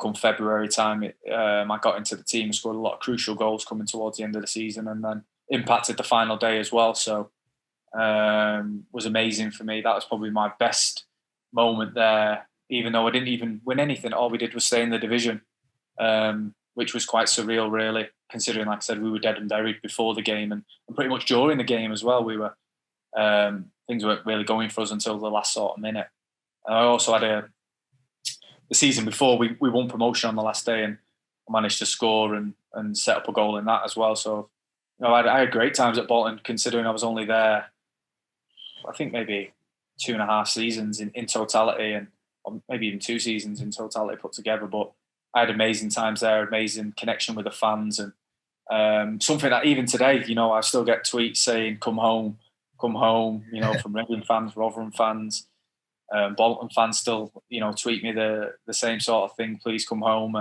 Speaker 2: come February time, I got into the team, scored a lot of crucial goals coming towards the end of the season, and then impacted the final day as well. So was amazing for me. That was probably my best moment there, even though I didn't even win anything. All we did was stay in the division, which was quite surreal, really, considering, like I said, we were dead and buried before the game, and pretty much during the game as well. We were things weren't really going for us until the last sort of minute. I also had the season before, we won promotion on the last day, and I managed to score and set up a goal in that as well. So, I had great times at Bolton, considering I was only there, I think maybe 2.5 seasons in totality, or maybe even 2 seasons in totality put together. But I had amazing times there, amazing connection with the fans, and something that even today, I still get tweets saying, come home, from Reading fans, Rotherham fans. Bolton fans still, tweet me the same sort of thing. Please come home,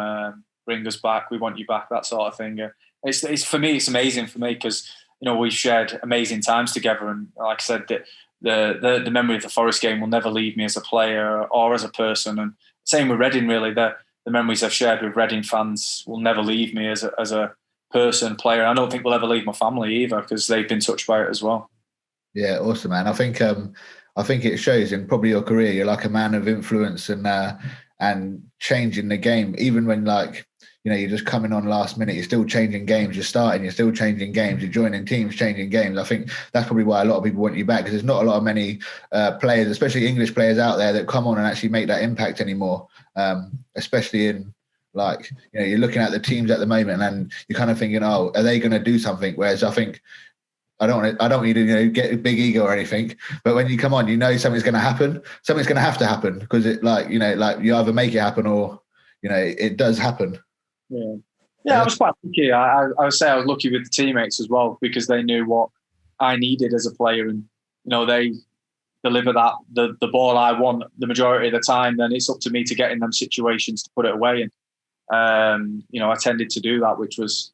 Speaker 2: bring us back. We want you back. That sort of thing. It's for me. It's amazing for me because we've shared amazing times together, and like I said, the memory of the Forest game will never leave me as a player or as a person. And same with Reading. Really, the memories I've shared with Reading fans will never leave me as a person, player. I don't think will ever leave my family either because they've been touched by it as well. Yeah,
Speaker 3: awesome, man. I think it shows in probably your career. You're like a man of influence and changing the game. Even when you're just coming on last minute, you're still changing games. You're starting, you're still changing games. You're joining teams, changing games. I think that's probably why a lot of people want you back because there's not a lot of many players, especially English players out there that come on and actually make that impact anymore. Especially in you're looking at the teams at the moment and you're kind of thinking, oh, are they going to do something? Whereas I think I don't want you to get a big ego or anything, but when you come on, something's going to happen. Something's going to have to happen because it you either make it happen or it does happen.
Speaker 2: Yeah, I was quite lucky. I would say I was lucky with the teammates as well because they knew what I needed as a player, and they deliver that the ball I want the majority of the time. Then it's up to me to get in them situations to put it away, and I tended to do that, which was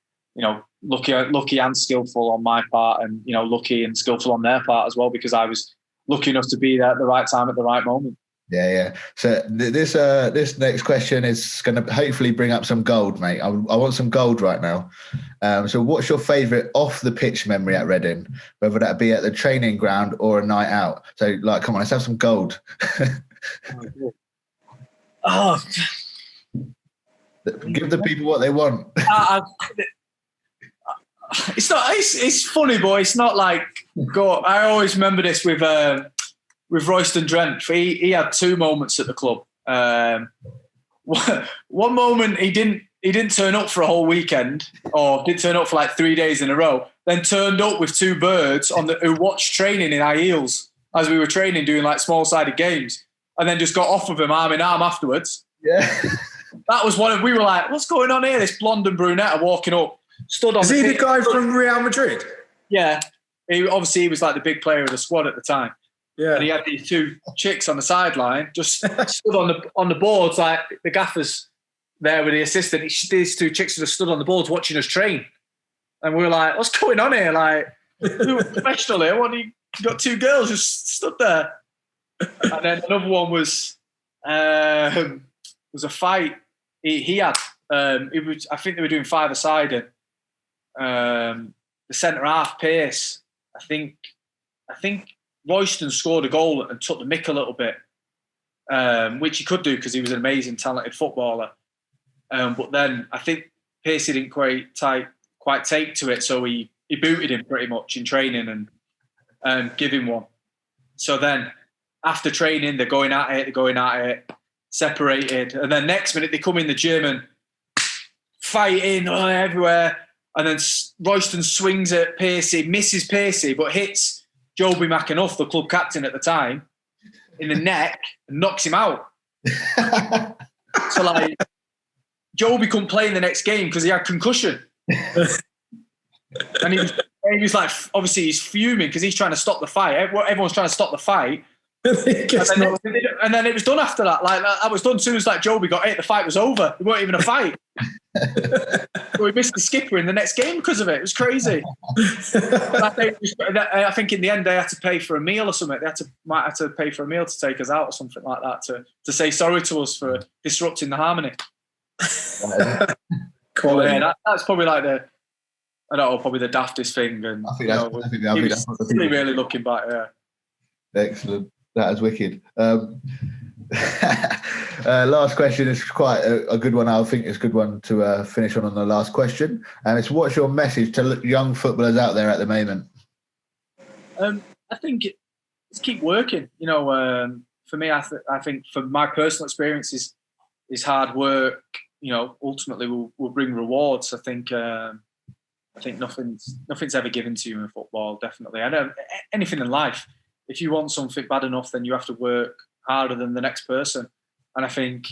Speaker 2: lucky and skillful on my part, and lucky and skillful on their part as well because I was lucky enough to be there at the right time at the right moment.
Speaker 3: Yeah. So this next question is going to hopefully bring up some gold, mate. I want some gold right now. So what's your favourite off the pitch memory at Reading, whether that be at the training ground or a night out? So come on, let's have some gold.
Speaker 2: Oh,
Speaker 3: give the people what they want.
Speaker 2: It's not. It's funny, boy. It's not like I always remember this with Royston Drent. He had 2 moments at the club. One moment he didn't turn up for a whole weekend, or didn't turn up for 3 days in a row. Then turned up with 2 birds who watched training in high heels as we were training, doing small-sided games, and then just got off with him arm in arm afterwards.
Speaker 3: Yeah,
Speaker 2: that was one. We were like, "What's going on here?" This blonde and brunette are walking up. Stood on.
Speaker 1: Is he the guy from Real Madrid?
Speaker 2: Yeah. He was the big player of the squad at the time. Yeah. And he had these 2 chicks on the sideline, just stood on the boards, like the gaffers there with the assistant. These 2 chicks just stood on the boards watching us train. And we were like, what's going on here? We were professional here. You got 2 girls just stood there. And then another one was a fight he had. I think they were doing 5-a-side. The centre half Pearce, I think Royston scored a goal and took the mick a little bit, which he could do because he was an amazing, talented footballer. But then I think Pearce didn't quite take to it, so he booted him pretty much in training and give him one. So then after training, they're going at it, separated, and then next minute they come in the gym and fighting everywhere. And then Royston swings at Pearcey, misses Pearcey, but hits Joby McAnuff, the club captain at the time, in the neck and knocks him out. So Joby couldn't play in the next game because he had concussion. And he was obviously he's fuming because he's trying to stop the fight. Everyone's trying to stop the fight. And then it was done after that. That was done as soon as Joby got hit. The fight was over. It wasn't even a fight. We missed the skipper in the next game because of it. It was crazy. I think in the end they had to pay for a meal or something. They might have to pay for a meal to take us out or something like that to say sorry to us for disrupting the harmony.
Speaker 1: Cool.
Speaker 2: Yeah, that's probably like probably the daftest thing. And
Speaker 3: I think that's
Speaker 2: really looking back. Yeah.
Speaker 3: Excellent. That is wicked. Last question is quite a good one. I think it's a good one to finish on the last question. And it's, what's your message to young footballers out there at the moment?
Speaker 2: I think it's keep working. For me, I think for my personal experience is hard work. Ultimately will bring rewards. I think nothing's ever given to you in football. Definitely, I know anything in life. If you want something bad enough, then you have to work harder than the next person. And I think,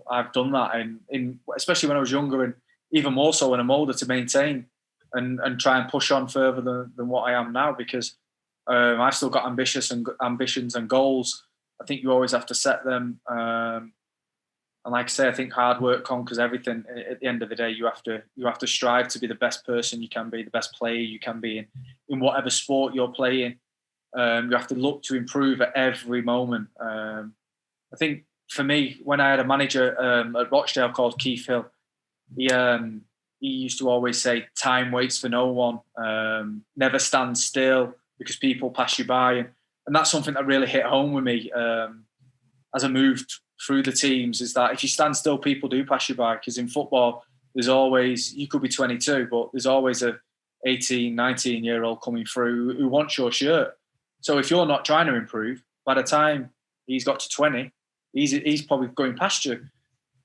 Speaker 2: I've done that in especially when I was younger, and even more so when I'm older, to maintain and try and push on further than what I am now, because I've still got ambitions and goals. I think you always have to set them. And like I say, I think hard work conquers everything. At the end of the day, you have to strive to be the best person you can be, the best player you can be in whatever sport you're playing. You have to look to improve at every moment. I think for me, when I had a manager at Rochdale called Keith Hill, he used to always say, "Time waits for no one. Never stand still because people pass you by." And that's something that really hit home with me as I moved through the teams, is that if you stand still, people do pass you by. Because in football, there's always, you could be 22, but there's always a 18, 19-year-old coming through who wants your shirt. So if you're not trying to improve, by the time he's got to 20, he's probably going past you,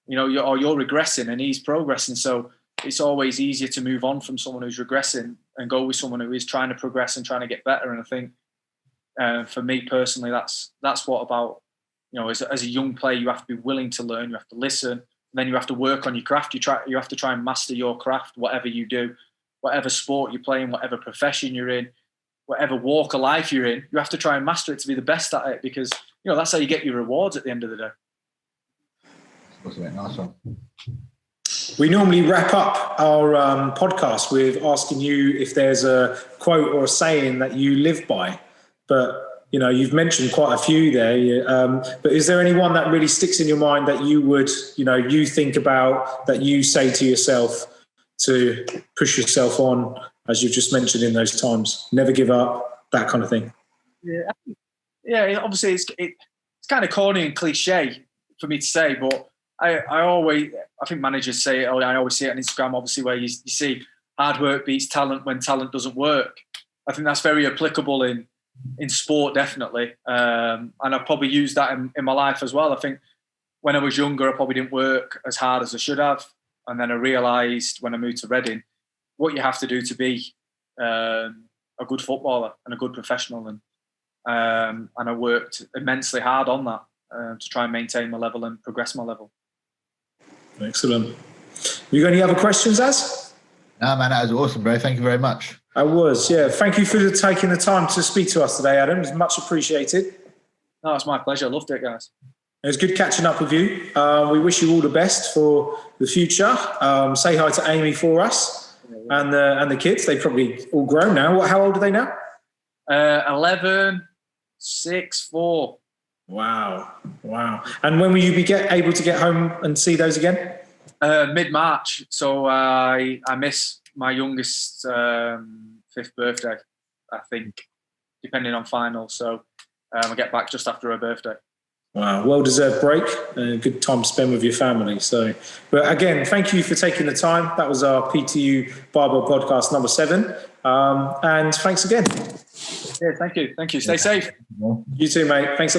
Speaker 2: or you're regressing and he's progressing. So it's always easier to move on from someone who's regressing and go with someone who is trying to progress and trying to get better. And I think for me personally, that's what about, as a young player, you have to be willing to learn, you have to listen, and then you have to work on your craft. You have to try and master your craft, whatever you do, whatever sport you're playing, whatever profession you're in, whatever walk of life you're in, you have to try and master it to be the best at it, because that's how you get your rewards at the end of the day.
Speaker 3: That's a nice one.
Speaker 1: We normally wrap up our podcast with asking you if there's a quote or a saying that you live by. But you've mentioned quite a few there. But is there any one that really sticks in your mind that you would, you think about, that you say to yourself to push yourself on, as you've just mentioned in those times? Never give up, that kind of thing.
Speaker 2: Yeah. Obviously, it's kind of corny and cliche for me to say, but I think managers say it. I always see it on Instagram, obviously, where you see hard work beats talent when talent doesn't work. I think that's very applicable in sport, definitely. And I've probably used that in my life as well. I think when I was younger, I probably didn't work as hard as I should have. And then I realised when I moved to Reading what you have to do to be a good footballer and a good professional. And I worked immensely hard on that to try and maintain my level and progress my level.
Speaker 1: Excellent. You got any other questions, Az?
Speaker 3: No, man, that was awesome, bro. Thank you very much.
Speaker 1: I was, yeah. Thank you for taking the time to speak to us today, Adam. It's much appreciated.
Speaker 2: No, it's my pleasure. I loved it, guys.
Speaker 1: It was good catching up with you. We wish you all the best for the future. Say hi to Amy for us and the kids. They've probably all grown now. How old are they now?
Speaker 2: 11, 6, 4.
Speaker 1: Wow. And when will you be able to get home and see those again?
Speaker 2: Mid-March. So I miss my youngest 5th birthday, I think, depending on finals. So I get back just after her birthday.
Speaker 1: Wow, well-deserved break and a good time to spend with your family. So, but again, thank you for taking the time. That was our PTU Barbell podcast number 7. And thanks again.
Speaker 2: Yeah, thank you. Stay safe.
Speaker 1: You too, mate. Thanks a lot.